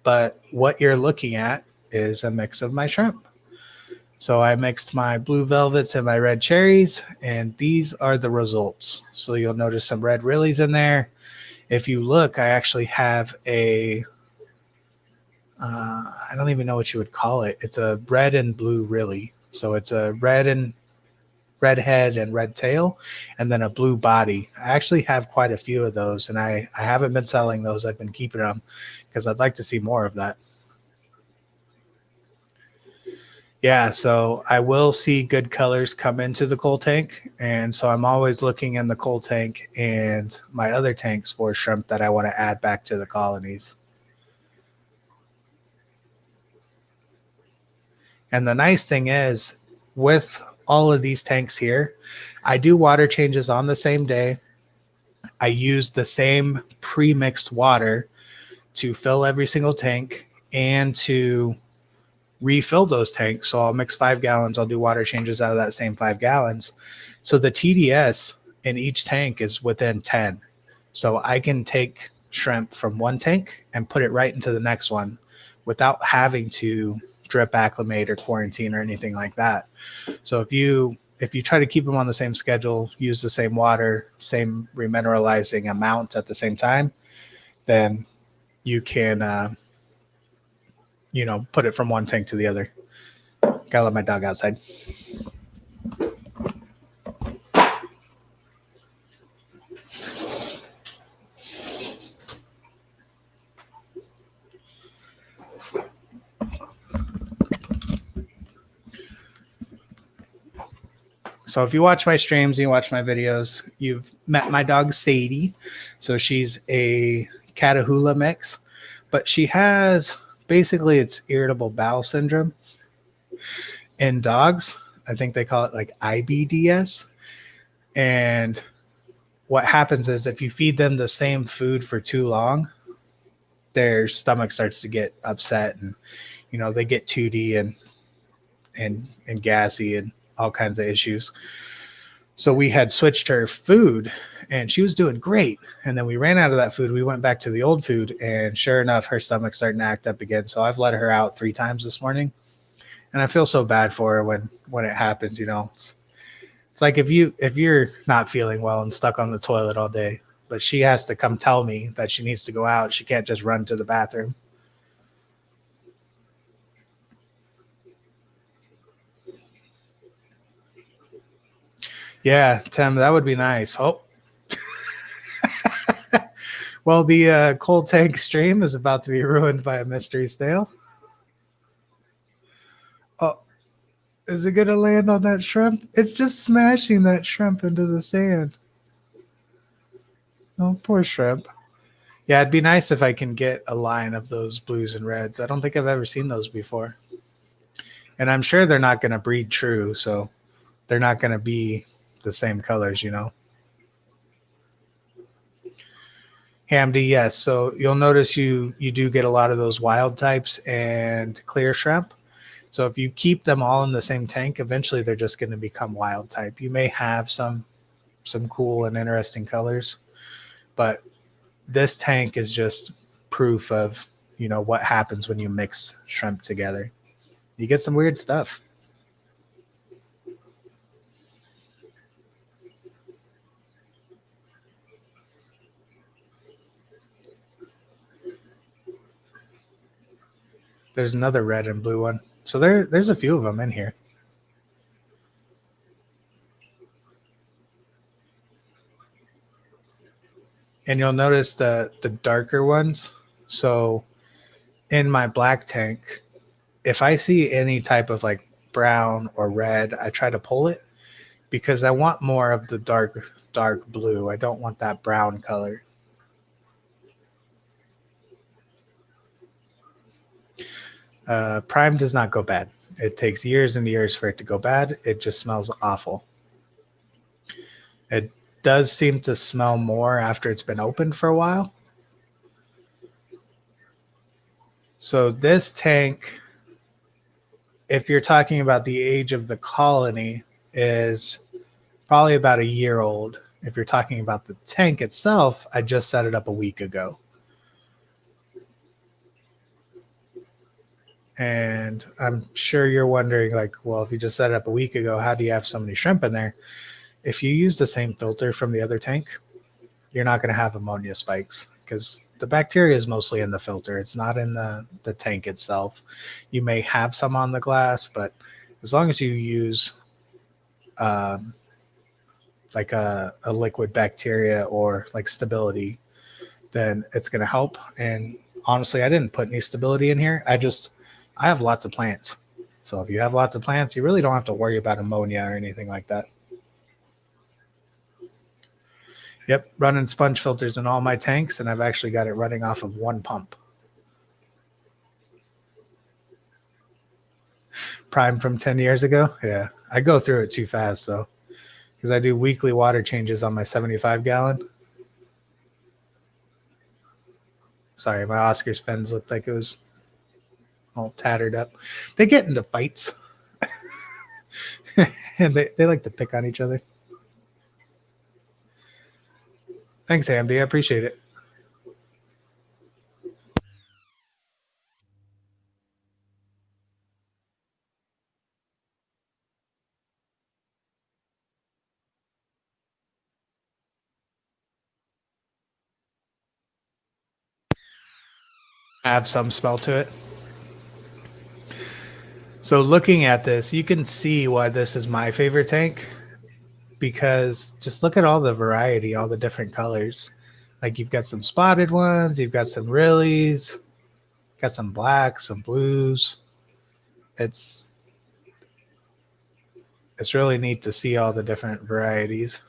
but what you're looking at is a mix of my shrimp. So I mixed my blue velvets and my red cherries, and these are the results. So you'll notice some red rillies in there. If you look, I actually have a, I don't even know what you would call it. It's a red and blue rilly. So it's a red head and red tail, and then a blue body. I actually have quite a few of those, and I haven't been selling those. I've been keeping them because I'd like to see more of that. Yeah, so I will see good colors come into the cold tank, and so I'm always looking in the cold tank and my other tanks for shrimp that I want to add back to the colonies. And the nice thing is, with all of these tanks here, I do water changes on the same day. I use the same pre-mixed water to fill every single tank and to refill those tanks. So I'll mix 5 gallons. I'll do water changes out of that same 5 gallons. So the TDS in each tank is within 10. So I can take shrimp from one tank and put it right into the next one without having to drip acclimate or quarantine or anything like that. So if you try to keep them on the same schedule, use the same water, same remineralizing amount at the same time, then you can you know, put it from one tank to the other. Gotta let my dog outside. So if you watch my streams, you watch my videos, you've met my dog Sadie. So she's a Catahoula mix, but she has basically it's irritable bowel syndrome. in dogs. I think they call it like IBDS. And what happens is if you feed them the same food for too long, their stomach starts to get upset, and they get tooty and gassy and all kinds of issues. So we had switched her food and she was doing great. And then we ran out of that food. We went back to the old food, and sure enough, her stomach's starting to act up again. So I've let her out 3 times this morning, and I feel so bad for her when it happens. It's like if you're not feeling well and stuck on the toilet all day, but she has to come tell me that she needs to go out. She can't just run to the bathroom. Yeah, Tim, that would be nice. Oh, well, the cold tank stream is about to be ruined by a mystery snail. Oh, is it going to land on that shrimp? It's just smashing that shrimp into the sand. Oh, poor shrimp. Yeah, it'd be nice if I can get a line of those blues and reds. I don't think I've ever seen those before. And I'm sure they're not going to breed true, so they're not going to be the same colors. Hamdi, yes. So you'll notice you do get a lot of those wild types and clear shrimp. So if you keep them all in the same tank, eventually they're just going to become wild type. You may have some cool and interesting colors, but this tank is just proof of what happens when you mix shrimp together. You get some weird stuff. There's another red and blue one. So there's a few of them in here. And you'll notice the darker ones. So in my black tank, if I see any type of like brown or red, I try to pull it because I want more of the dark blue. I don't want that brown color. Prime does not go bad. It takes years and years for it to go bad. It just smells awful. It does seem to smell more after it's been opened for a while. So this tank, if you're talking about the age of the colony, is probably about a year old. If you're talking about the tank itself, I just set it up a week ago. And I'm sure you're wondering, like, well, if you just set it up a week ago, how do you have so many shrimp in there? If you use the same filter from the other tank, you're not going to have ammonia spikes because the bacteria is mostly in the filter. It's not in the tank itself. You may have some on the glass, but as long as you use like a liquid bacteria or like stability, then it's going to help. And honestly, I didn't put any stability in here. I have lots of plants. So if you have lots of plants, you really don't have to worry about ammonia or anything like that. Yep, running sponge filters in all my tanks, and I've actually got it running off of one pump. Prime from 10 years ago? Yeah, I go through it too fast, though, because I do weekly water changes on my 75-gallon. Sorry, my Oscars fins looked like it was all tattered up. They get into fights, and they like to pick on each other. Thanks, Andy. I appreciate it. Have some smell to it. So looking at this, you can see why this is my favorite tank, because just look at all the variety, all the different colors. Like you've got some spotted ones, you've got some Rillies, got some blacks, some blues. It's really neat to see all the different varieties.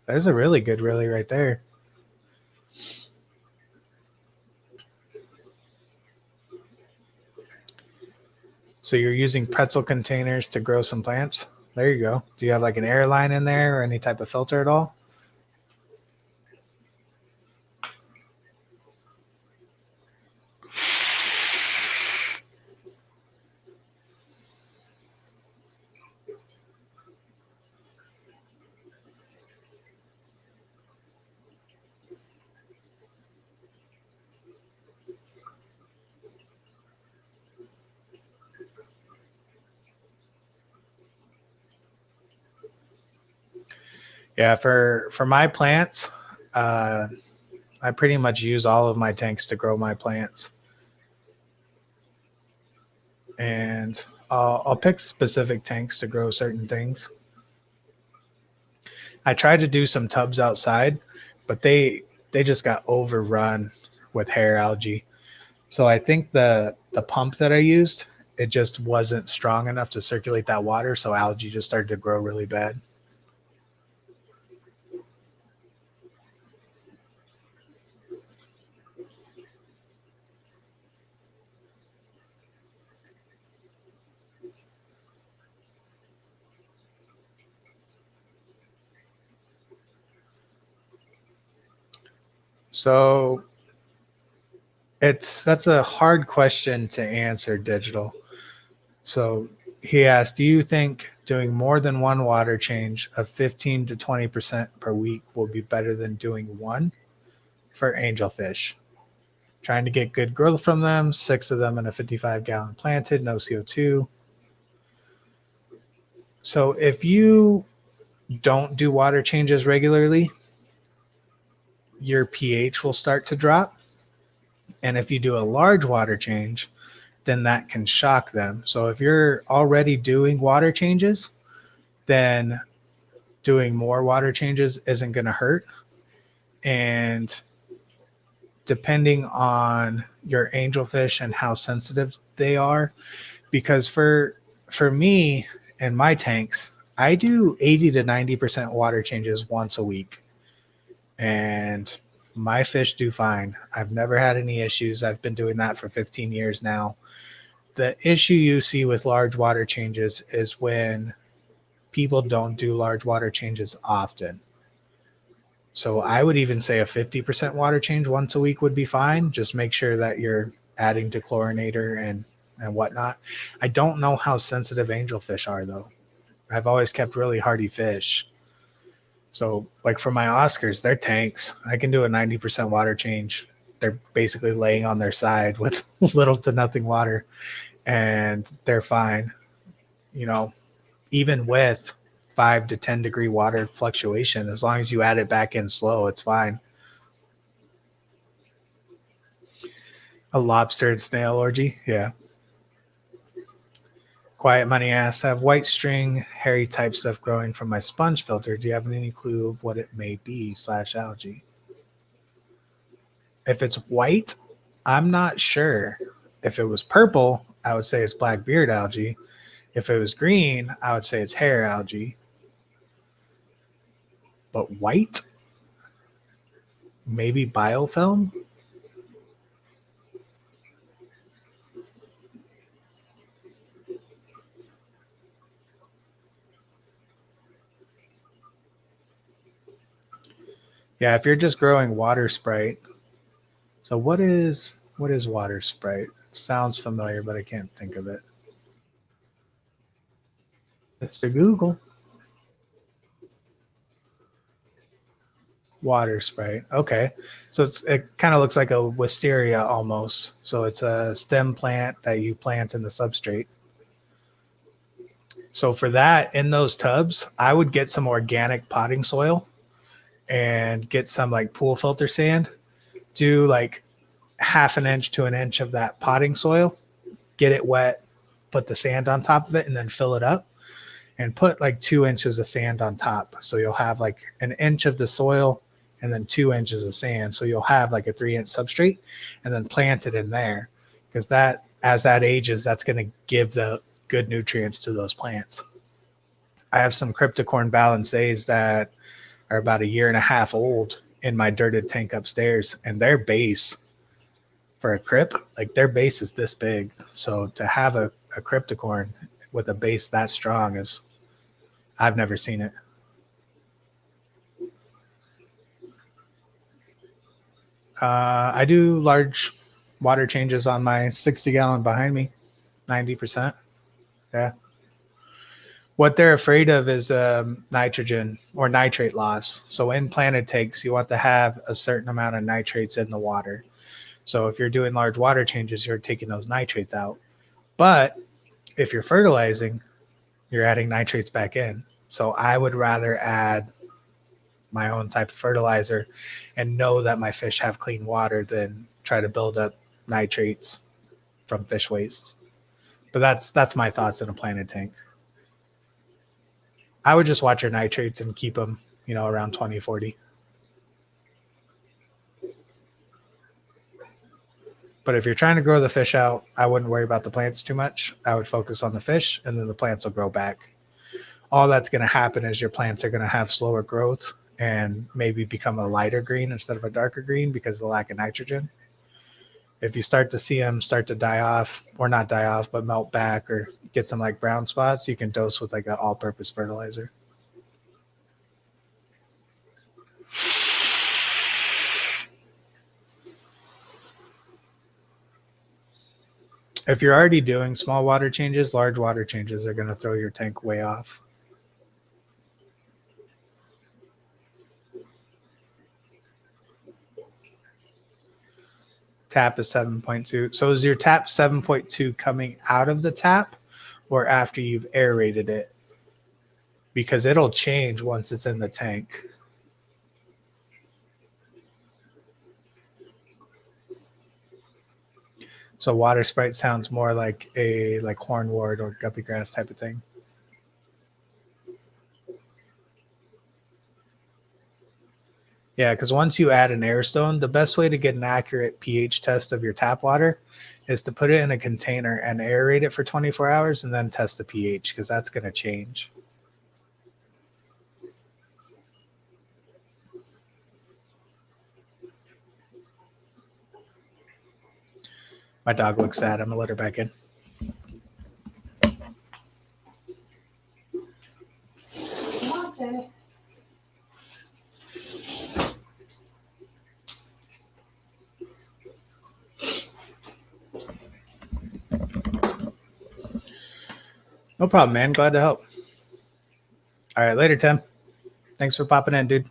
There's a really good Rilly right there. So you're using pretzel containers to grow some plants? There you go. Do you have like an air line in there or any type of filter at all? Yeah, for my plants, I pretty much use all of my tanks to grow my plants. And I'll pick specific tanks to grow certain things. I tried to do some tubs outside, but they just got overrun with hair algae. So I think the pump that I used, it just wasn't strong enough to circulate that water, so algae just started to grow really bad. So that's a hard question to answer, digital. So he asked, do you think doing more than one water change of 15 to 20% per week will be better than doing one for angelfish? Trying to get good growth from them, 6 of them in a 55-gallon planted, no CO2. So if you don't do water changes regularly, your pH will start to drop. And if you do a large water change, then that can shock them. So if you're already doing water changes, then doing more water changes isn't going to hurt. And depending on your angelfish and how sensitive they are, because for me and my tanks, I do 80 to 90% water changes once a week. And my fish do fine. I've never had any issues. I've been doing that for 15 years now. The issue you see with large water changes is when people don't do large water changes often. So I would even say a 50% water change once a week would be fine. Just make sure that you're adding dechlorinator and whatnot. I don't know how sensitive angelfish are though. I've always kept really hardy fish. So like for my Oscars, they're tanks. I can do a 90% water change. They're basically laying on their side with little to nothing water and they're fine. You know, even with 5 to 10 degree water fluctuation, as long as you add it back in slow, it's fine. A lobster and snail orgy. Yeah. Quiet Money asks, I have white string, hairy type stuff growing from my sponge filter. Do you have any clue of what it may be / algae? If it's white, I'm not sure. If it was purple, I would say it's black beard algae. If it was green, I would say it's hair algae. But white, maybe biofilm. Yeah, if you're just growing water sprite. So what is water sprite? Sounds familiar, but I can't think of it. It's the Google. Water sprite. Okay. So it kind of looks like a wisteria almost. So it's a stem plant that you plant in the substrate. So for that, in those tubs, I would get some organic potting soil and get some like pool filter sand. Do like half an inch to an inch of that potting soil, get it wet, put the sand on top of it, and then fill it up and put like 2 inches of sand on top. So you'll have like an inch of the soil and then 2 inches of sand. So you'll have like a 3-inch substrate and then plant it in there because that, as that ages, that's going to give the good nutrients to those plants. I have some cryptocorn balances that are about a year and a half old in my dirted tank upstairs, and their base for a crypt, like their base is this big. So to have a cryptocorn with a base that strong is, I've never seen it. I do large water changes on my 60 gallon behind me, 90%. Yeah. What they're afraid of is nitrogen or nitrate loss. So in planted tanks, you want to have a certain amount of nitrates in the water. So if you're doing large water changes, you're taking those nitrates out. But if you're fertilizing, you're adding nitrates back in. So I would rather add my own type of fertilizer and know that my fish have clean water than try to build up nitrates from fish waste. But that's my thoughts in a planted tank. I would just watch your nitrates and keep them, around 20, 40. But if you're trying to grow the fish out, I wouldn't worry about the plants too much. I would focus on the fish, and then the plants will grow back. All that's going to happen is your plants are going to have slower growth and maybe become a lighter green instead of a darker green because of the lack of nitrogen. If you start to see them start to die off, or not die off, but melt back or get some like brown spots, you can dose with like an all-purpose fertilizer. If you're already doing small water changes, large water changes are going to throw your tank way off. Tap is 7.2. So is your tap 7.2 coming out of the tap or after you've aerated it? Because it'll change once it's in the tank. So water sprite sounds more like a hornwort or guppy grass type of thing. Yeah, because once you add an air stone, the best way to get an accurate pH test of your tap water is to put it in a container and aerate it for 24 hours and then test the pH, because that's going to change. My dog looks sad. I'm going to let her back in. No problem, man. Glad to help. All right, later, Tim. Thanks for popping in, dude.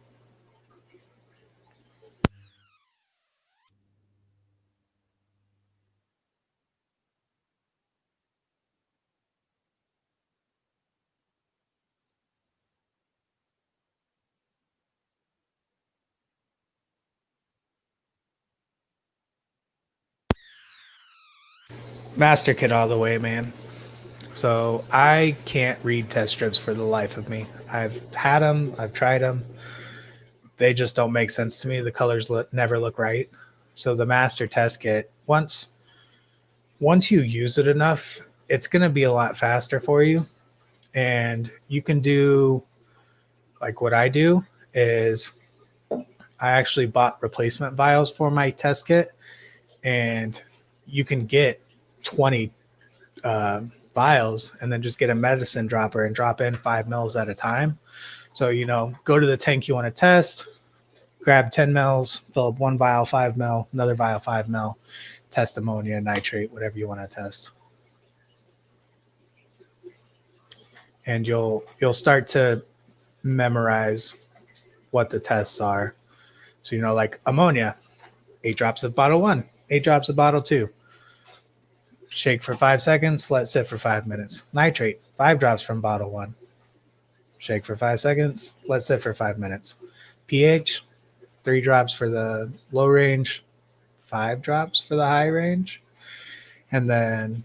Master kit all the way, man. So I can't read test strips for the life of me. I've had them. I've tried them. They just don't make sense to me. The colors never look right. So the master test kit, once you use it enough, it's going to be a lot faster for you. And you can do like what I do is I actually bought replacement vials for my test kit, and you can get 20 vials and then just get a medicine dropper and drop in 5 mils at a time. So, go to the tank you want to test, grab 10 mils, fill up one vial, 5 mil, another vial, 5 mil, test ammonia, nitrate, whatever you want to test. And you'll start to memorize what the tests are. So, like ammonia, 8 drops of bottle 1, 8 drops of bottle 2. Shake for 5 seconds, let sit for 5 minutes. Nitrate, 5 drops from bottle 1. Shake for 5 seconds, let sit for 5 minutes. pH, 3 drops for the low range, 5 drops for the high range. And then,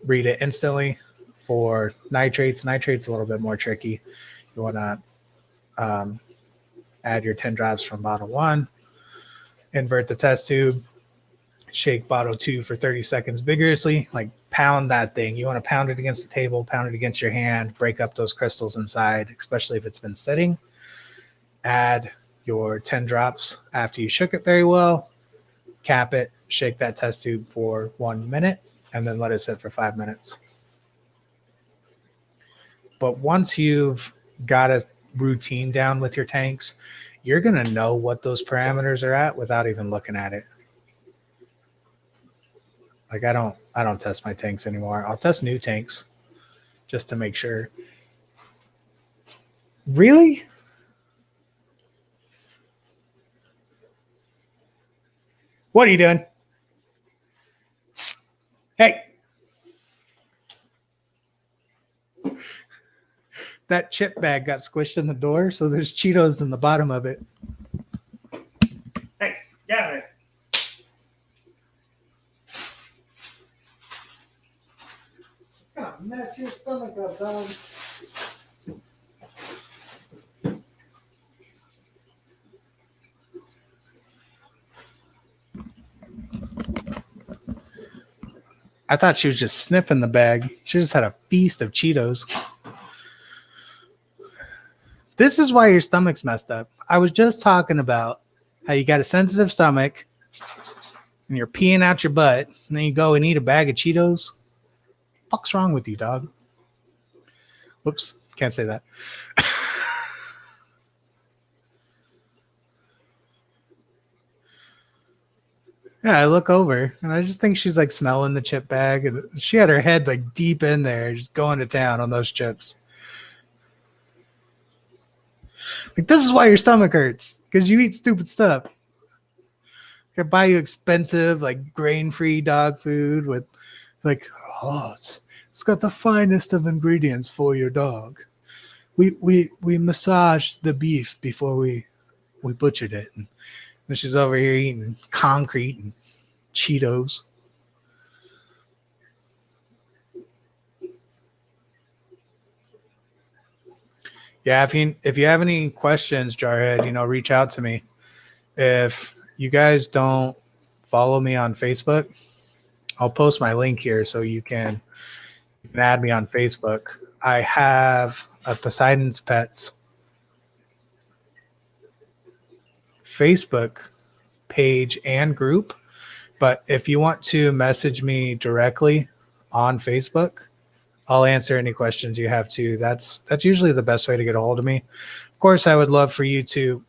read it instantly. For nitrates, nitrates a little bit more tricky. You want to add your 10 drops from bottle 1, invert the test tube, shake bottle 2 for 30 seconds vigorously, like pound that thing. You want to pound it against the table, pound it against your hand, break up those crystals inside, especially if it's been sitting. Add your 10 drops after you shook it very well. cap it, shake that test tube for 1 minute, and then let it sit for 5 minutes. But once you've got a routine down with your tanks, you're going to know what those parameters are at without even looking at it. Like I don't test my tanks anymore. I'll test new tanks just to make sure. Really? What are you doing? Hey. That chip bag got squished in the door, so there's Cheetos in the bottom of it. Hey, get out of there. It's gonna mess your stomach up, dog. I thought she was just sniffing the bag. She just had a feast of Cheetos. This is why your stomach's messed up. I was just talking about how you got a sensitive stomach and you're peeing out your butt, and then you go and eat a bag of Cheetos. What's wrong with you, dog? Whoops, can't say that. Yeah, I look over and I just think she's like smelling the chip bag, and she had her head like deep in there, just going to town on those chips. Like, this is why your stomach hurts, because you eat stupid stuff. I buy you expensive, like grain-free dog food with like, oh, it's got the finest of ingredients for your dog. We massaged the beef before we butchered it. And she's over here eating concrete and Cheetos. Yeah, if you have any questions, Jarhead, reach out to me. If you guys don't follow me on Facebook, I'll post my link here so you can add me on Facebook. I have a Poseidon's Pets Facebook page and group, but if you want to message me directly on Facebook, I'll answer any questions you have too. That's usually the best way to get a hold of me. Of course, I would love for you to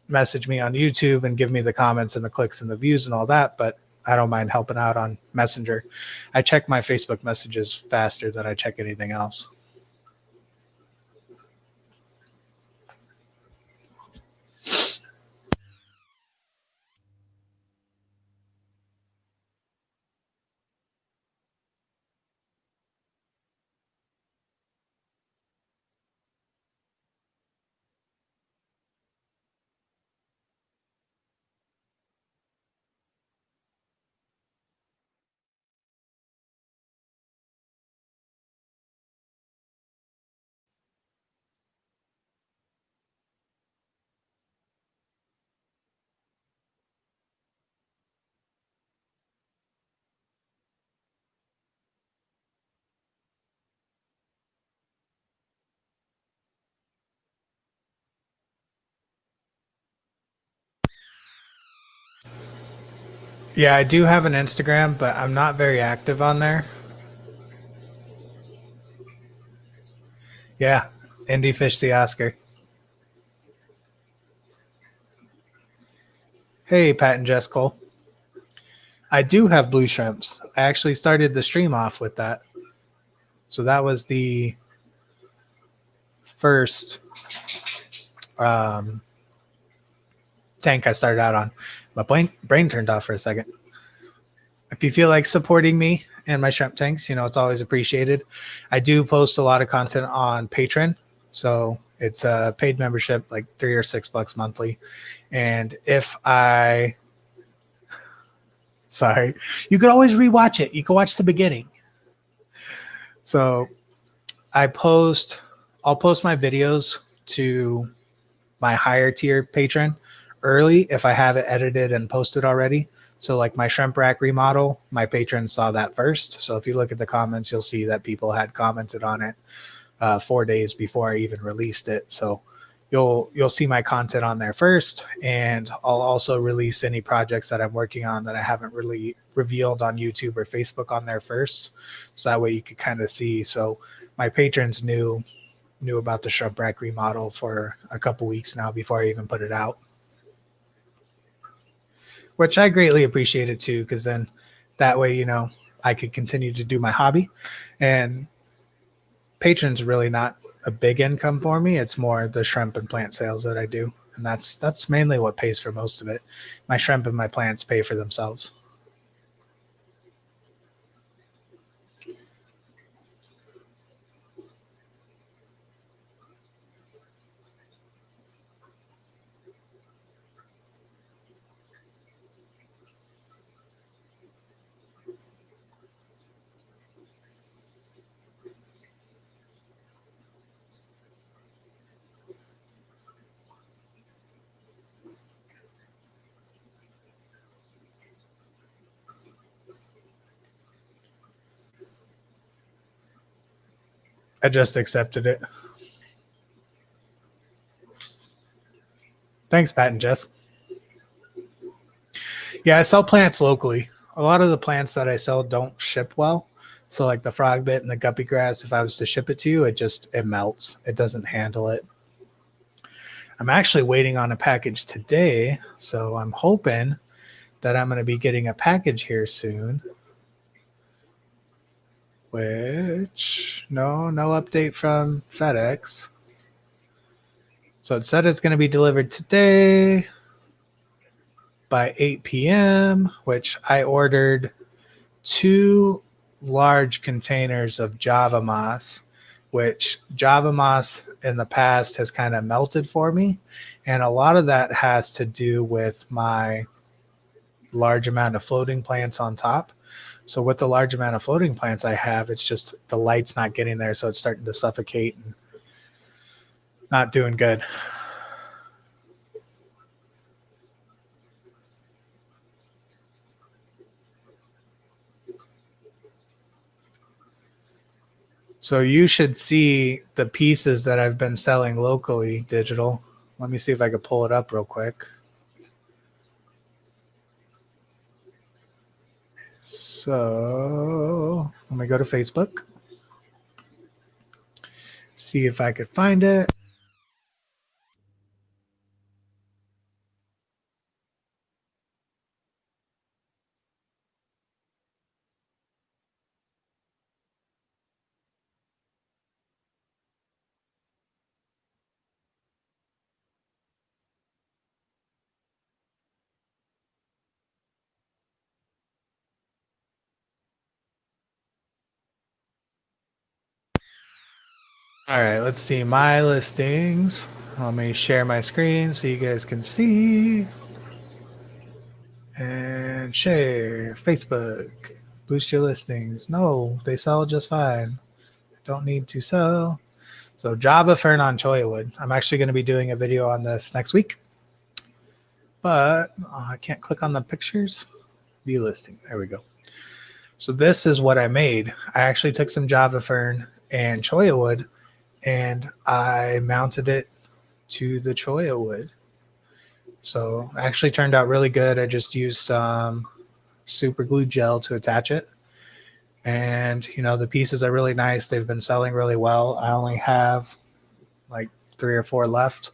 message me on YouTube and give me the comments and the clicks and the views and all that, but I don't mind helping out on Messenger. I check my Facebook messages faster than I check anything else. Yeah, I do have an Instagram, but I'm not very active on there. Yeah, Indie Fish the Oscar. Hey, Pat and Jess Cole. I do have blue shrimps. I actually started the stream off with that. So that was the first tank I started out on. My brain turned off for a second. If you feel like supporting me and my shrimp tanks, it's always appreciated. I do post a lot of content on Patreon. So it's a paid membership, like $3 or $6 monthly. And sorry, you could always rewatch it. You can watch the beginning. So I'll post my videos to my higher tier patron early if I have it edited and posted already. So like my shrimp rack remodel, my patrons saw that first. So if you look at the comments, you'll see that people had commented on it 4 days before I even released it. So you'll see my content on there first, and I'll also release any projects that I'm working on that I haven't really revealed on YouTube or Facebook on there first, so that way you could kind of see. So my patrons knew about the shrimp rack remodel for a couple weeks now before I even put it out, which I greatly appreciated too, because then that way, you know, I could continue to do my hobby. And patrons really not a big income for me. It's more the shrimp and plant sales that I do. And that's mainly what pays for most of it. My shrimp and my plants pay for themselves. I just accepted it. Thanks, Pat and Jess. Yeah, I sell plants locally. A lot of the plants that I sell don't ship well. So like the frog bit and the guppy grass, if I was to ship it to you, it melts. It doesn't handle it. I'm actually waiting on a package today, so I'm hoping that I'm going to be getting a package here soon. Which no update from FedEx. So it said it's going to be delivered today by 8 p.m., which I ordered 2 large containers of Java moss, which Java moss in the past has kind of melted for me. And a lot of that has to do with my large amount of floating plants on top. So with the large amount of floating plants I have, it's just the light's not getting there. So it's starting to suffocate and not doing good. So you should see the pieces that I've been selling locally digital. Let me see if I can pull it up real quick. So let me go to Facebook. See if I could find it. All right, let's see my listings. Let me share my screen so you guys can see. And share Facebook. Boost your listings. No, they sell just fine. Don't need to sell. So Java fern on cholla wood. I'm actually going to be doing a video on this next week. But I can't click on the pictures. View listing. There we go. So this is what I made. I actually took some Java fern and cholla wood and I mounted it to the cholla wood. So it actually turned out really good. I just used some super glue gel to attach it. And, you know, the pieces are really nice. They've been selling really well. I only have like 3 or 4 left.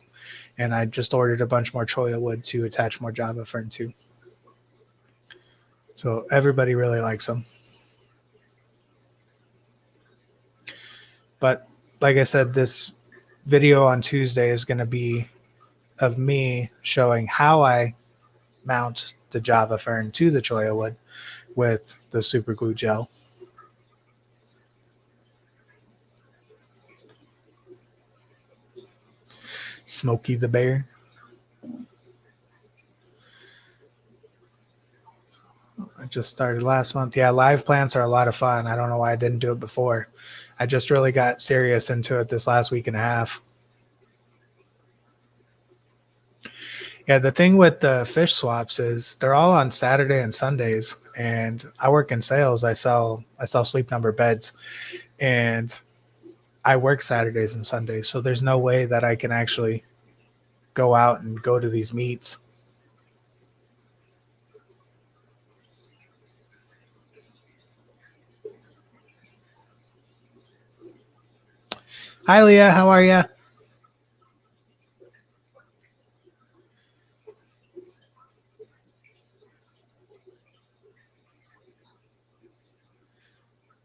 And I just ordered a bunch more cholla wood to attach more Java fern to. So everybody really likes them. But like I said, this video on Tuesday is going to be of me showing how I mount the Java fern to the cholla wood with the super glue gel. Smokey the Bear. I just started last month. Yeah, live plants are a lot of fun. I don't know why I didn't do it before. I just really got serious into it this last week and a half. Yeah, the thing with the fish swaps is they're all on Saturday and Sundays, and I work in sales. I sell Sleep Number beds, and I work Saturdays and Sundays. So there's no way that I can actually go out and go to these meets. Hi, Leah. How are you?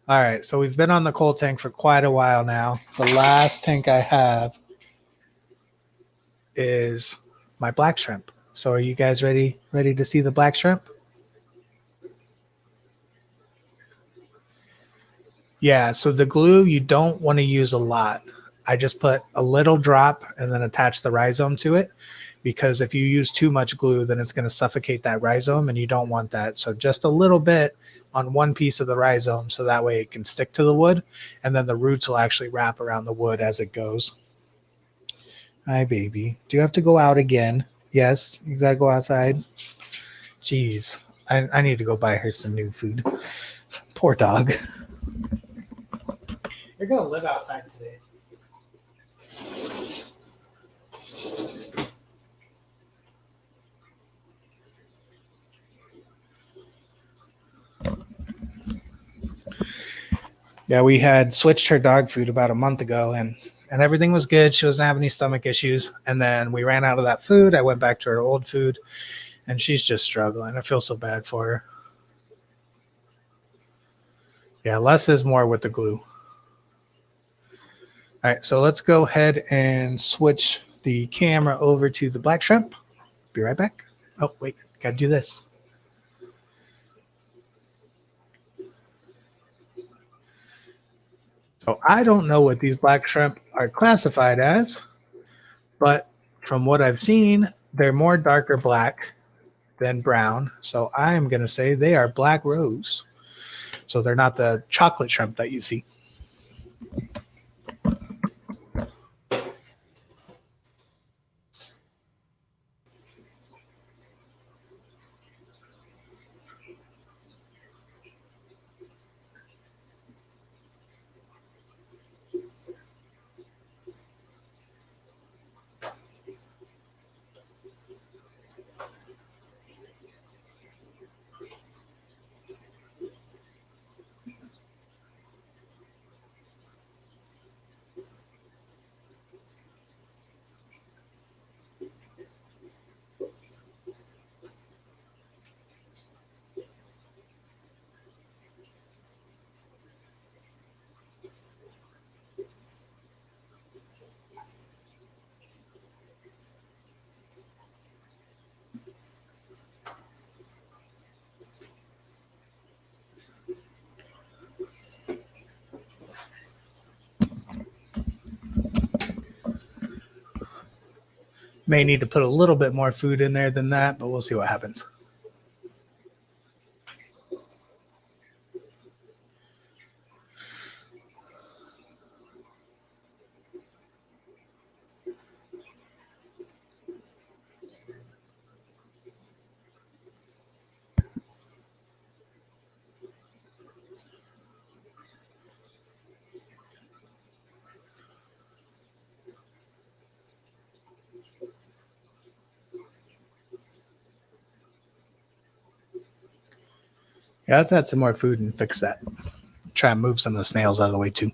All right. So we've been on the coal tank for quite a while now. The last tank I have is my black shrimp. So are you guys ready to see the black shrimp? Yeah, so the glue you don't want to use a lot. I just put a little drop and then attach the rhizome to it, because if you use too much glue, then it's going to suffocate that rhizome and you don't want that. So just a little bit on one piece of the rhizome so that way it can stick to the wood, and then the roots will actually wrap around the wood as it goes. Hi, baby. Do you have to go out again? Yes, you got to go outside. Jeez, I need to go buy her some new food. Poor dog. You're going to live outside today. Yeah, we had switched her dog food about a month ago, and everything was good. She doesn't have any stomach issues. And then we ran out of that food. I went back to her old food, and she's just struggling. I feel so bad for her. Yeah, less is more with the glue. All right, so let's go ahead and switch the camera over to the black shrimp. Be right back. Oh, wait, gotta do this. So I don't know what these black shrimp are classified as, but from what I've seen, they're more darker black than brown. So I am going to say they are black rose. So they're not the chocolate shrimp that you see. May need to put a little bit more food in there than that, but we'll see what happens. Yeah, let's add some more food and fix that. Try and move some of the snails out of the way too.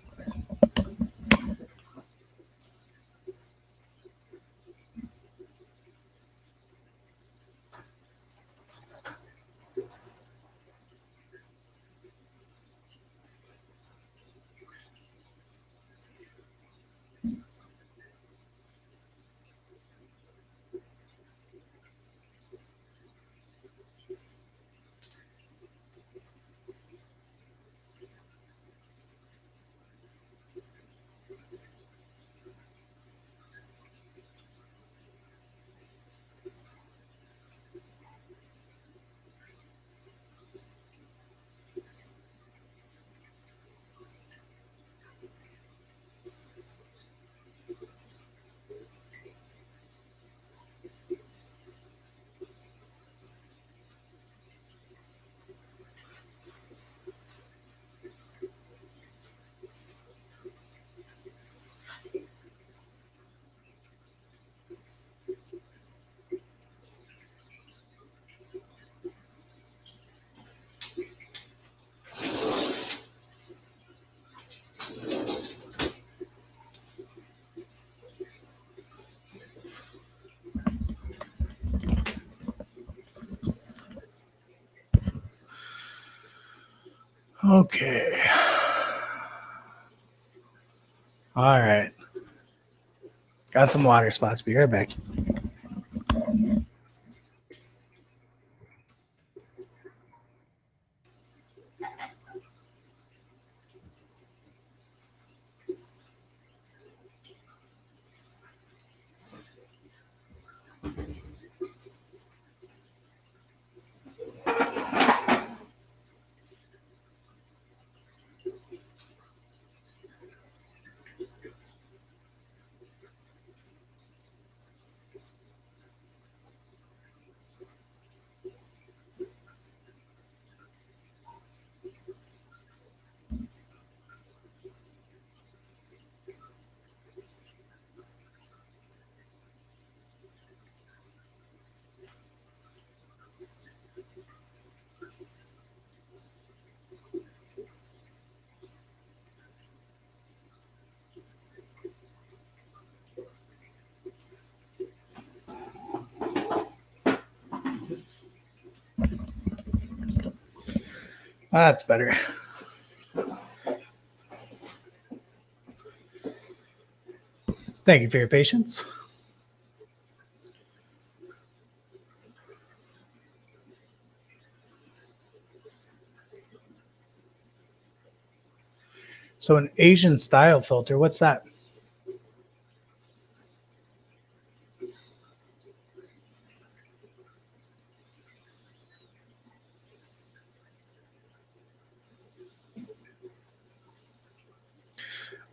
Okay. All right. Got some water spots. Be right back. That's better. Thank you for your patience. So an Asian style filter, what's that?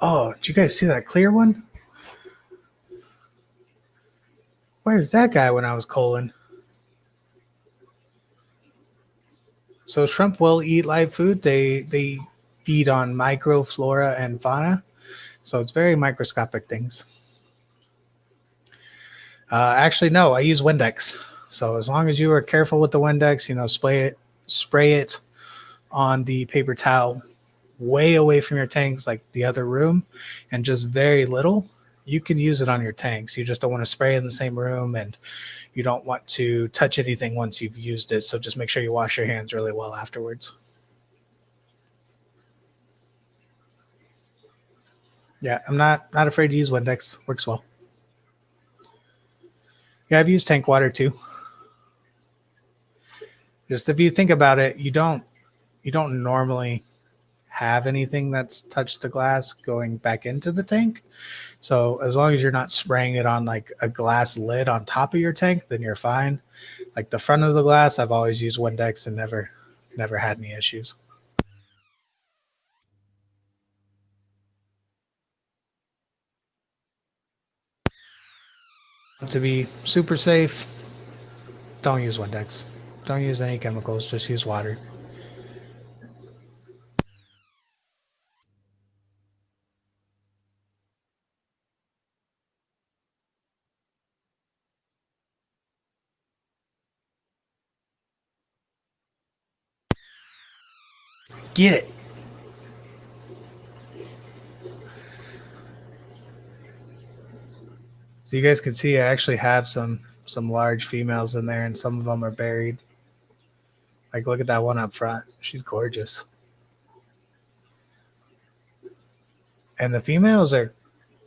Oh, did you guys see that clear one? Where's that guy when I was colon? So shrimp will eat live food. They feed on microflora and fauna. So it's very microscopic things. Actually, no, I use Windex. So as long as you are careful with the Windex, spray it on the paper towel way away from your tanks, like the other room, and just very little. You can use it on your tanks. You just don't want to spray in the same room, and you don't want to touch anything once you've used it. So just make sure you wash your hands really well afterwards. Yeah, I'm not afraid to use Windex. Works well. Yeah, I've used tank water too. Just if you think about it, you don't normally have anything that's touched the glass going back into the tank. So as long as you're not spraying it on like a glass lid on top of your tank, then you're fine. Like the front of the glass, I've always used Windex and never had any issues. To be super safe, don't use Windex. Don't use any chemicals, just use water. Get it. So you guys can see I actually have some large females in there and some of them are buried. Like look at that one up front. She's gorgeous. And the females are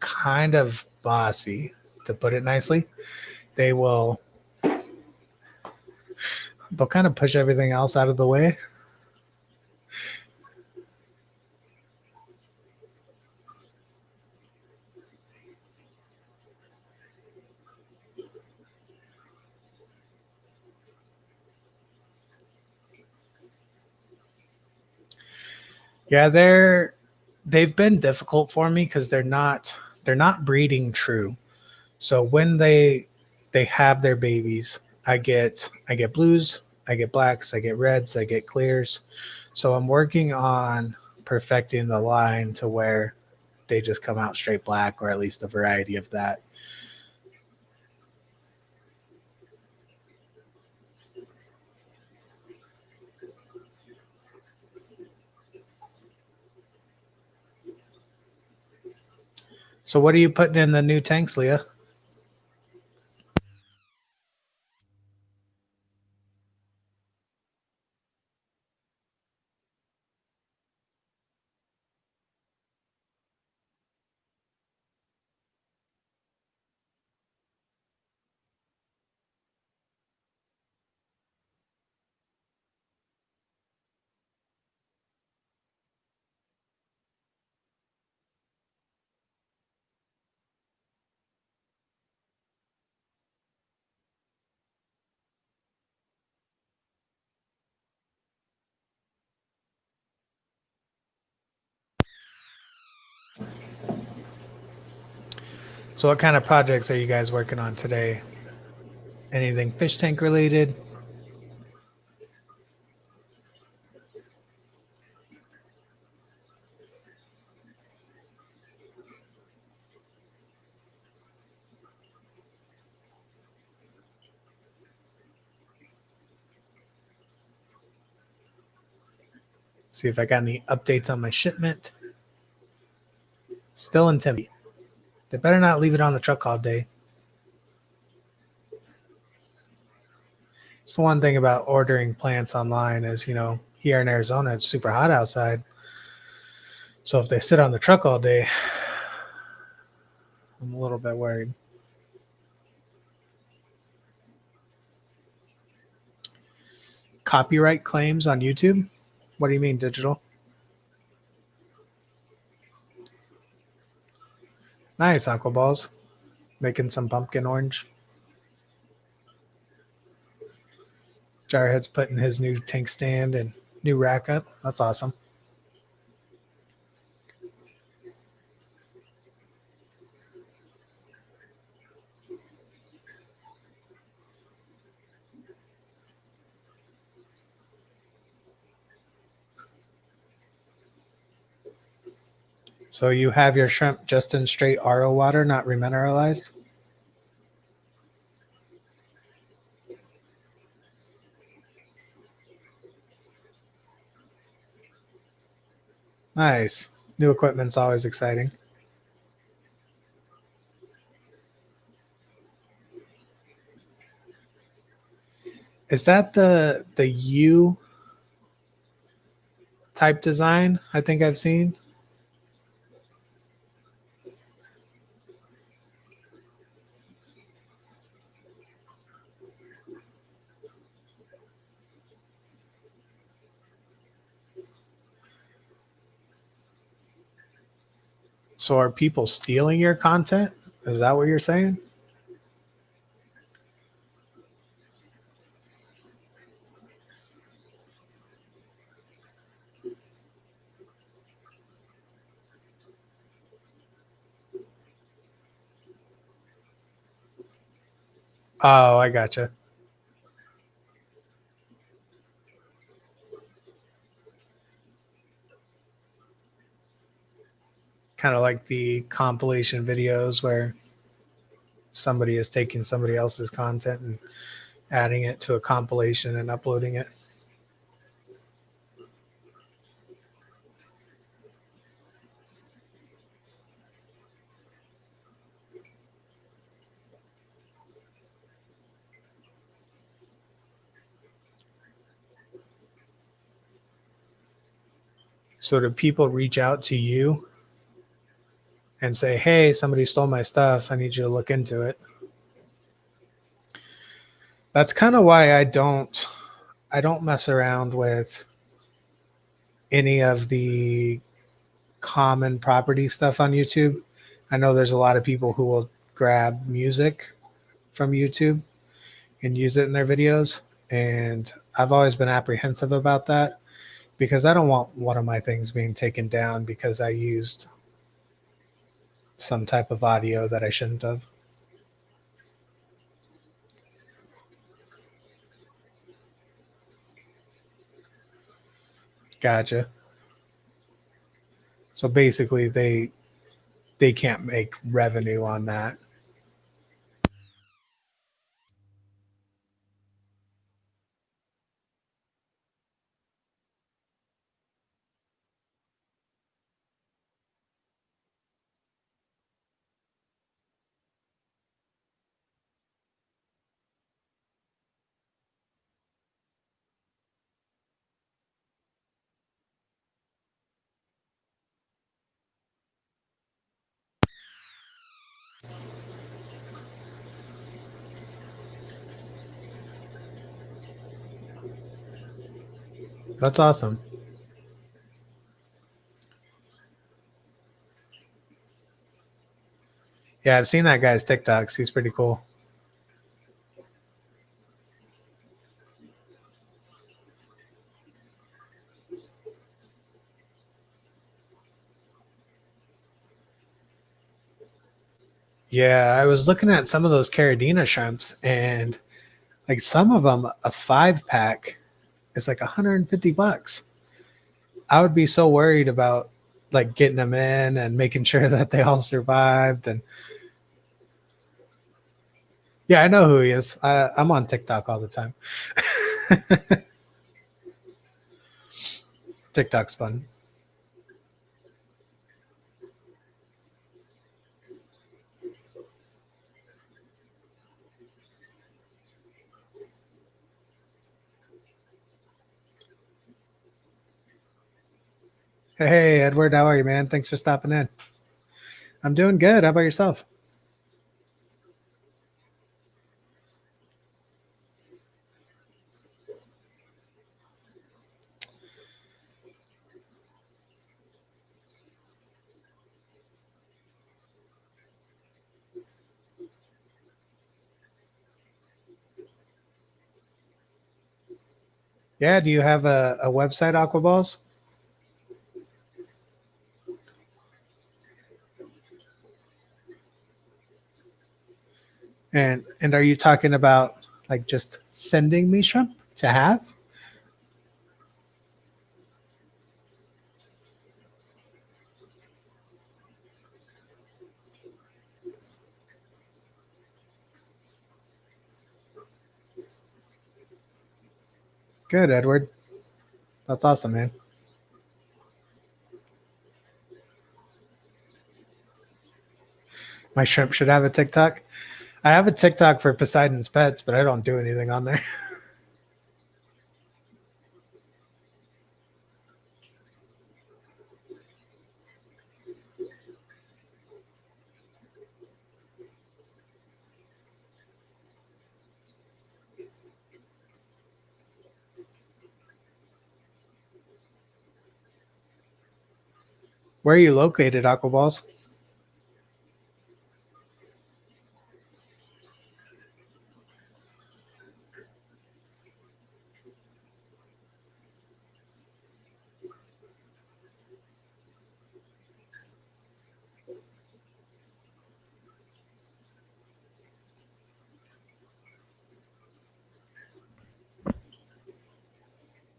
kind of bossy, to put it nicely. They will they'll kind of push everything else out of the way. Yeah, they've been difficult for me because they're not breeding true. So when they have their babies, I get blues, I get blacks, I get reds, I get clears. So I'm working on perfecting the line to where they just come out straight black, or at least a variety of that. So what are you putting in the new tanks, Leah? So what kind of projects are you guys working on today? Anything fish tank related? See if I got any updates on my shipment. Still in Tempe. They better not leave it on the truck all day. So one thing about ordering plants online is, here in Arizona, it's super hot outside. So if they sit on the truck all day, I'm a little bit worried. Copyright claims on YouTube? What do you mean digital? Nice, aqua balls. Making some pumpkin orange. Jarhead's putting his new tank stand and new rack up. That's awesome. So you have your shrimp just in straight RO water, not remineralized? Nice. New equipment's always exciting. Is that the U type design I think I've seen? So are people stealing your content? Is that what you're saying? Oh, I gotcha. Kind of like the compilation videos where somebody is taking somebody else's content and adding it to a compilation and uploading it. So do people reach out to you and say, "Hey, somebody stole my stuff. I need you to look into it"? That's kind of why I don't mess around with any of the common property stuff on YouTube. I know there's a lot of people who will grab music from YouTube and use it in their videos, and I've always been apprehensive about that because I don't want one of my things being taken down because I used some type of audio that I shouldn't have. Gotcha. So basically they can't make revenue on that. That's awesome. Yeah, I've seen that guy's TikToks. He's pretty cool. Yeah, I was looking at some of those Caradina shrimps, and like some of them, a 5 pack is like $150. I would be so worried about like getting them in and making sure that they all survived. And yeah, I know who he is. I'm on TikTok all the time. TikTok's fun. Hey, Edward, how are you, man? Thanks for stopping in. I'm doing good. How about yourself? Yeah, do you have a website, Aquaballs? And are you talking about like just sending me shrimp to have? Good, Edward. That's awesome, man. My shrimp should have a TikTok. I have a TikTok for Poseidon's Pets, but I don't do anything on there. Where are you located, Aquaballs?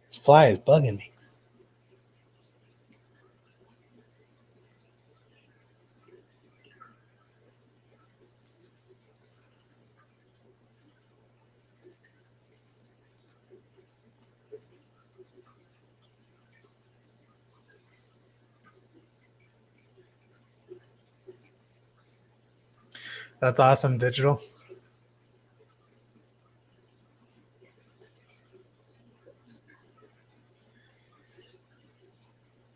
This fly is bugging me. That's awesome, digital.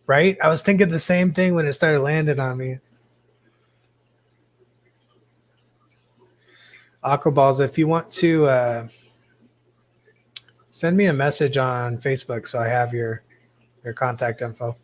Right? I was thinking the same thing when it started landing on me. Aquaballs, if you want to send me a message on Facebook so I have your contact info.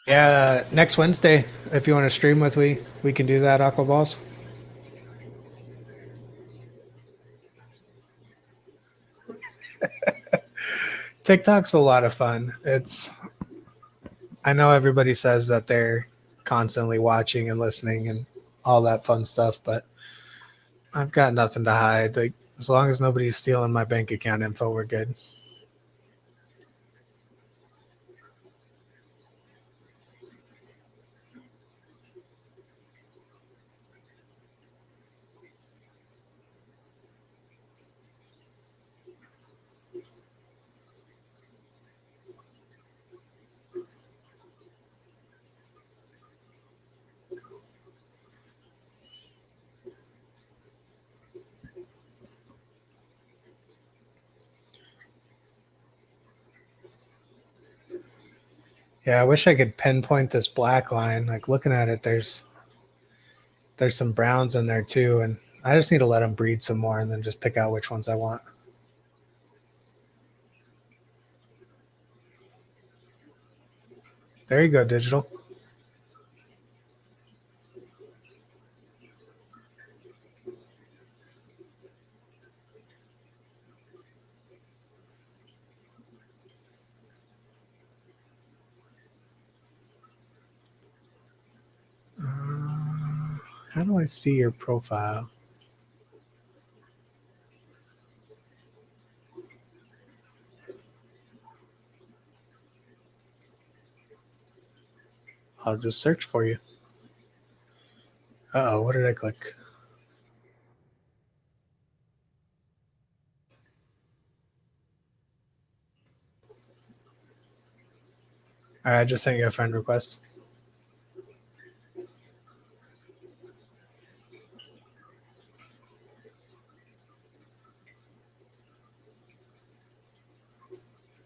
Yeah, next Wednesday, if you want to stream with me, we can do that, Aquaballs. TikTok's a lot of fun. I know everybody says that they're constantly watching and listening and all that fun stuff, but I've got nothing to hide. Like as long as nobody's stealing my bank account info, we're good. Yeah, I wish I could pinpoint this black line. Like looking at it, there's some browns in there too, and I just need to let them breed some more and then just pick out which ones I want. There you go, digital. How do I see your profile? I'll just search for you. Uh-oh, what did I click? All right, I just sent you a friend request.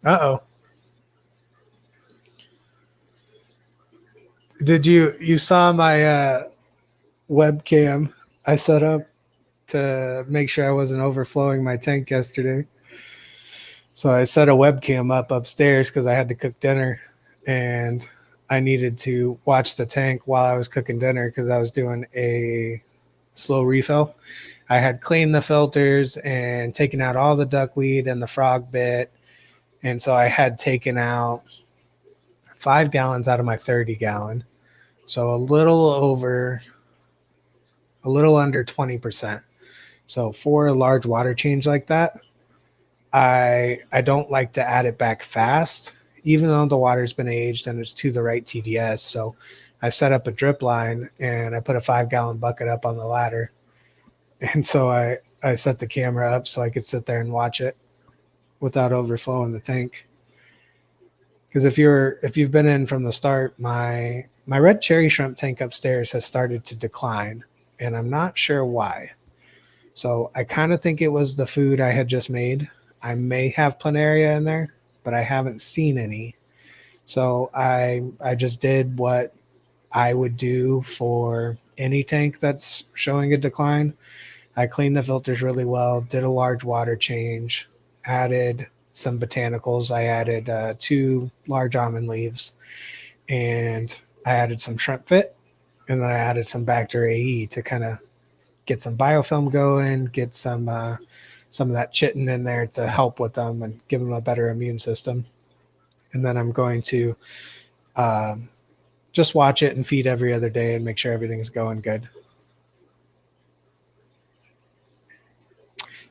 Uh-oh. Did you saw my webcam I set up to make sure I wasn't overflowing my tank yesterday? So I set a webcam up upstairs because I had to cook dinner and I needed to watch the tank while I was cooking dinner because I was doing a slow refill. I had cleaned the filters and taken out all the duckweed and the frog bit. And so I had taken out 5 gallons out of my 30 gallon. So a little under 20%. So for a large water change like that, I don't like to add it back fast, even though the water's been aged and it's to the right TDS. So I set up a drip line and I put a 5 gallon bucket up on the ladder. And so I set the camera up so I could sit there and watch it without overflowing the tank. Because if you've been in from the start, my red cherry shrimp tank upstairs has started to decline, and I'm not sure why. So I kind of think it was the food I had just made. I may have planaria in there, but I haven't seen any. So I just did what I would do for any tank that's showing a decline. I cleaned the filters really well, did a large water change, added some botanicals. I added 2 large almond leaves, and I added some shrimp fit, and then I added some Bacter AE to kind of get some biofilm going, get some of that chitin in there to help with them and give them a better immune system. And then I'm going to just watch it and feed every other day and make sure everything's going good.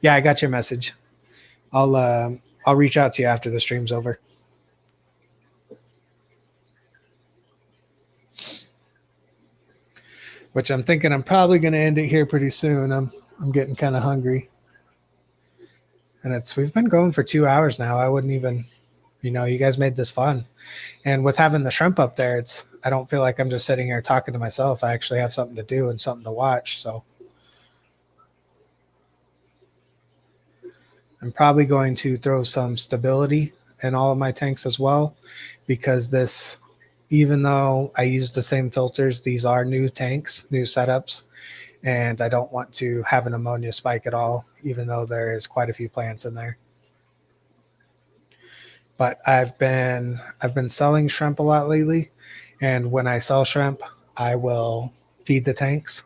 Yeah, I got your message. I'll reach out to you after the stream's over. Which I'm thinking I'm probably going to end it here pretty soon. I'm getting kind of hungry. And we've been going for 2 hours now. I wouldn't even, you guys made this fun. And with having the shrimp up there, I don't feel like I'm just sitting here talking to myself. I actually have something to do and something to watch. So I'm probably going to throw some stability in all of my tanks as well, because even though I use the same filters, these are new tanks, new setups, and I don't want to have an ammonia spike at all, even though there is quite a few plants in there. But I've been selling shrimp a lot lately, and when I sell shrimp, I will feed the tanks.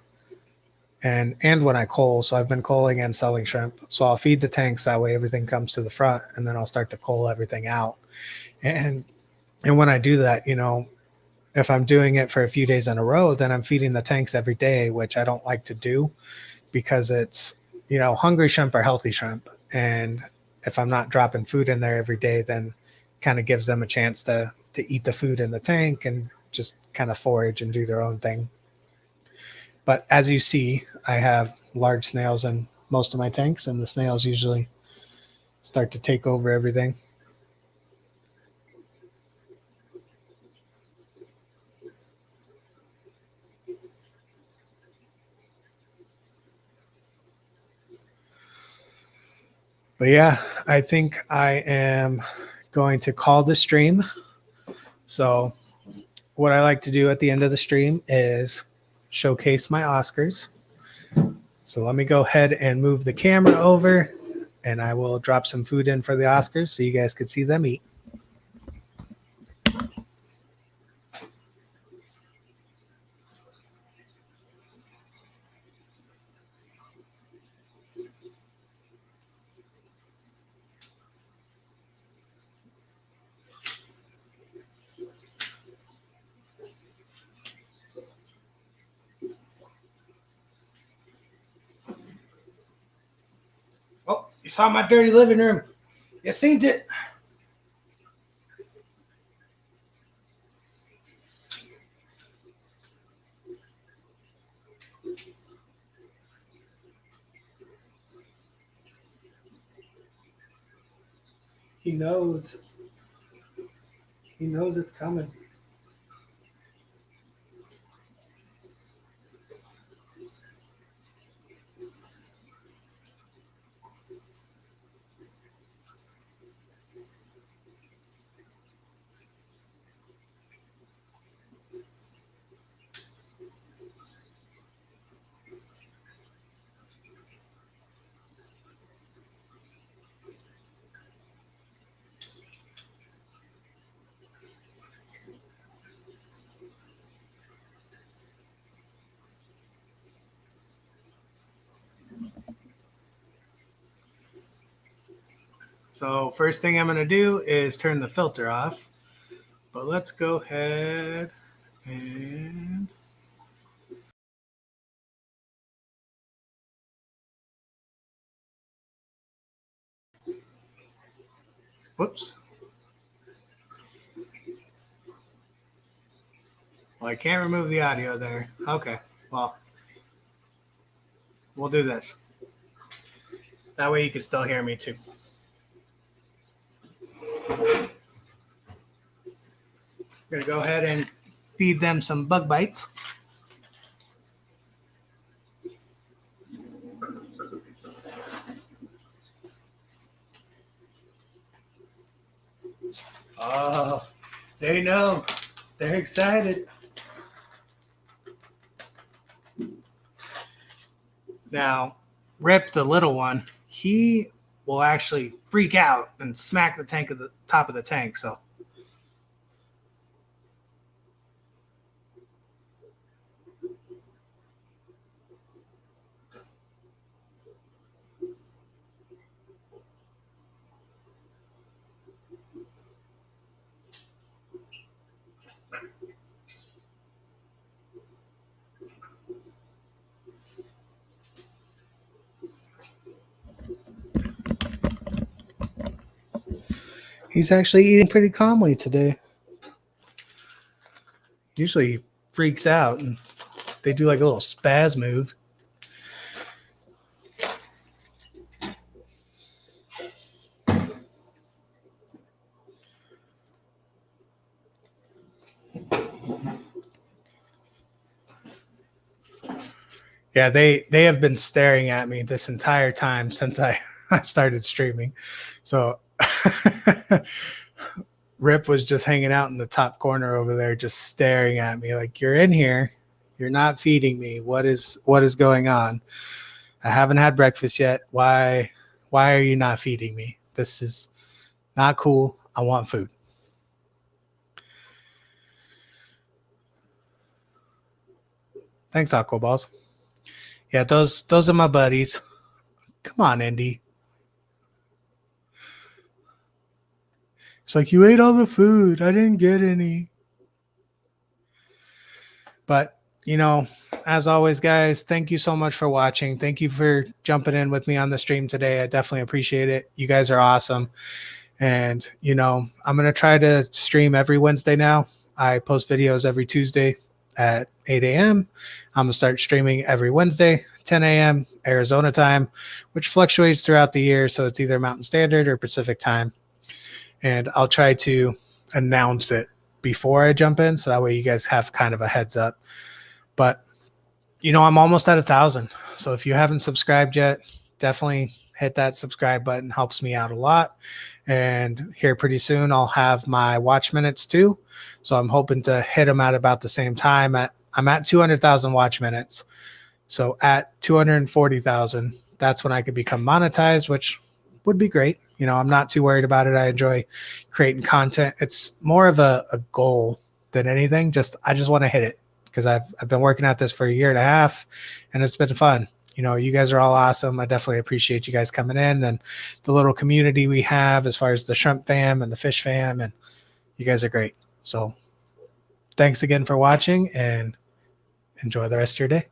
And when I cull, so I've been culling and selling shrimp. So I'll feed the tanks, that way everything comes to the front, and then I'll start to cull everything out. And when I do that, if I'm doing it for a few days in a row, then I'm feeding the tanks every day, which I don't like to do, because it's, hungry shrimp are healthy shrimp. And if I'm not dropping food in there every day, then kind of gives them a chance to eat the food in the tank and just kind of forage and do their own thing. But as you see, I have large snails in most of my tanks, and the snails usually start to take over everything. But yeah, I think I am going to call the stream. So what I like to do at the end of the stream is showcase my Oscars. So let me go ahead and move the camera over, and I will drop some food in for the Oscars so you guys can see them eat. Oh, you saw my dirty living room. You seen it. He knows. He knows it's coming. So first thing I'm going to do is turn the filter off. But let's go ahead and whoops. Well, I can't remove the audio there. Okay. Well, we'll do this. That way you can still hear me too. I'm going to go ahead and feed them some bug bites. Oh, they know. They're excited. Now, Rip, the little one, he will actually freak out and smack the tank at the top of the tank. So he's actually eating pretty calmly today. Usually he freaks out and they do like a little spaz move. Yeah, they have been staring at me this entire time since I started streaming. So Rip was just hanging out in the top corner over there, just staring at me like, you're in here. You're not feeding me. What is going on? I haven't had breakfast yet. Why are you not feeding me? This is not cool. I want food. Thanks, Aquaballs. Yeah, those are my buddies. Come on, Indy. It's like, you ate all the food. I didn't get any. But, you know, as always, guys, thank you so much for watching. Thank you for jumping in with me on the stream today. I definitely appreciate it. You guys are awesome. And, you know, I'm going to try to stream every Wednesday now. I post videos every Tuesday at 8 a.m. I'm going to start streaming every Wednesday, 10 a.m. Arizona time, which fluctuates throughout the year. So it's either Mountain Standard or Pacific time. And I'll try to announce it before I jump in, so that way you guys have kind of a heads up. But, you know, I'm almost at 1,000. So if you haven't subscribed yet, definitely hit that subscribe button. Helps me out a lot. And here pretty soon I'll have my watch minutes too. So I'm hoping to hit them at about the same time. I'm at 200,000 watch minutes. So at 240,000, that's when I could become monetized, which would be great. You know, I'm not too worried about it. I enjoy creating content. It's more of a goal than anything. I just want to hit it because I've been working at this for a year and a half and it's been fun. You know, you guys are all awesome. I definitely appreciate you guys coming in and the little community we have as far as the shrimp fam and the fish fam. And you guys are great. So thanks again for watching and enjoy the rest of your day.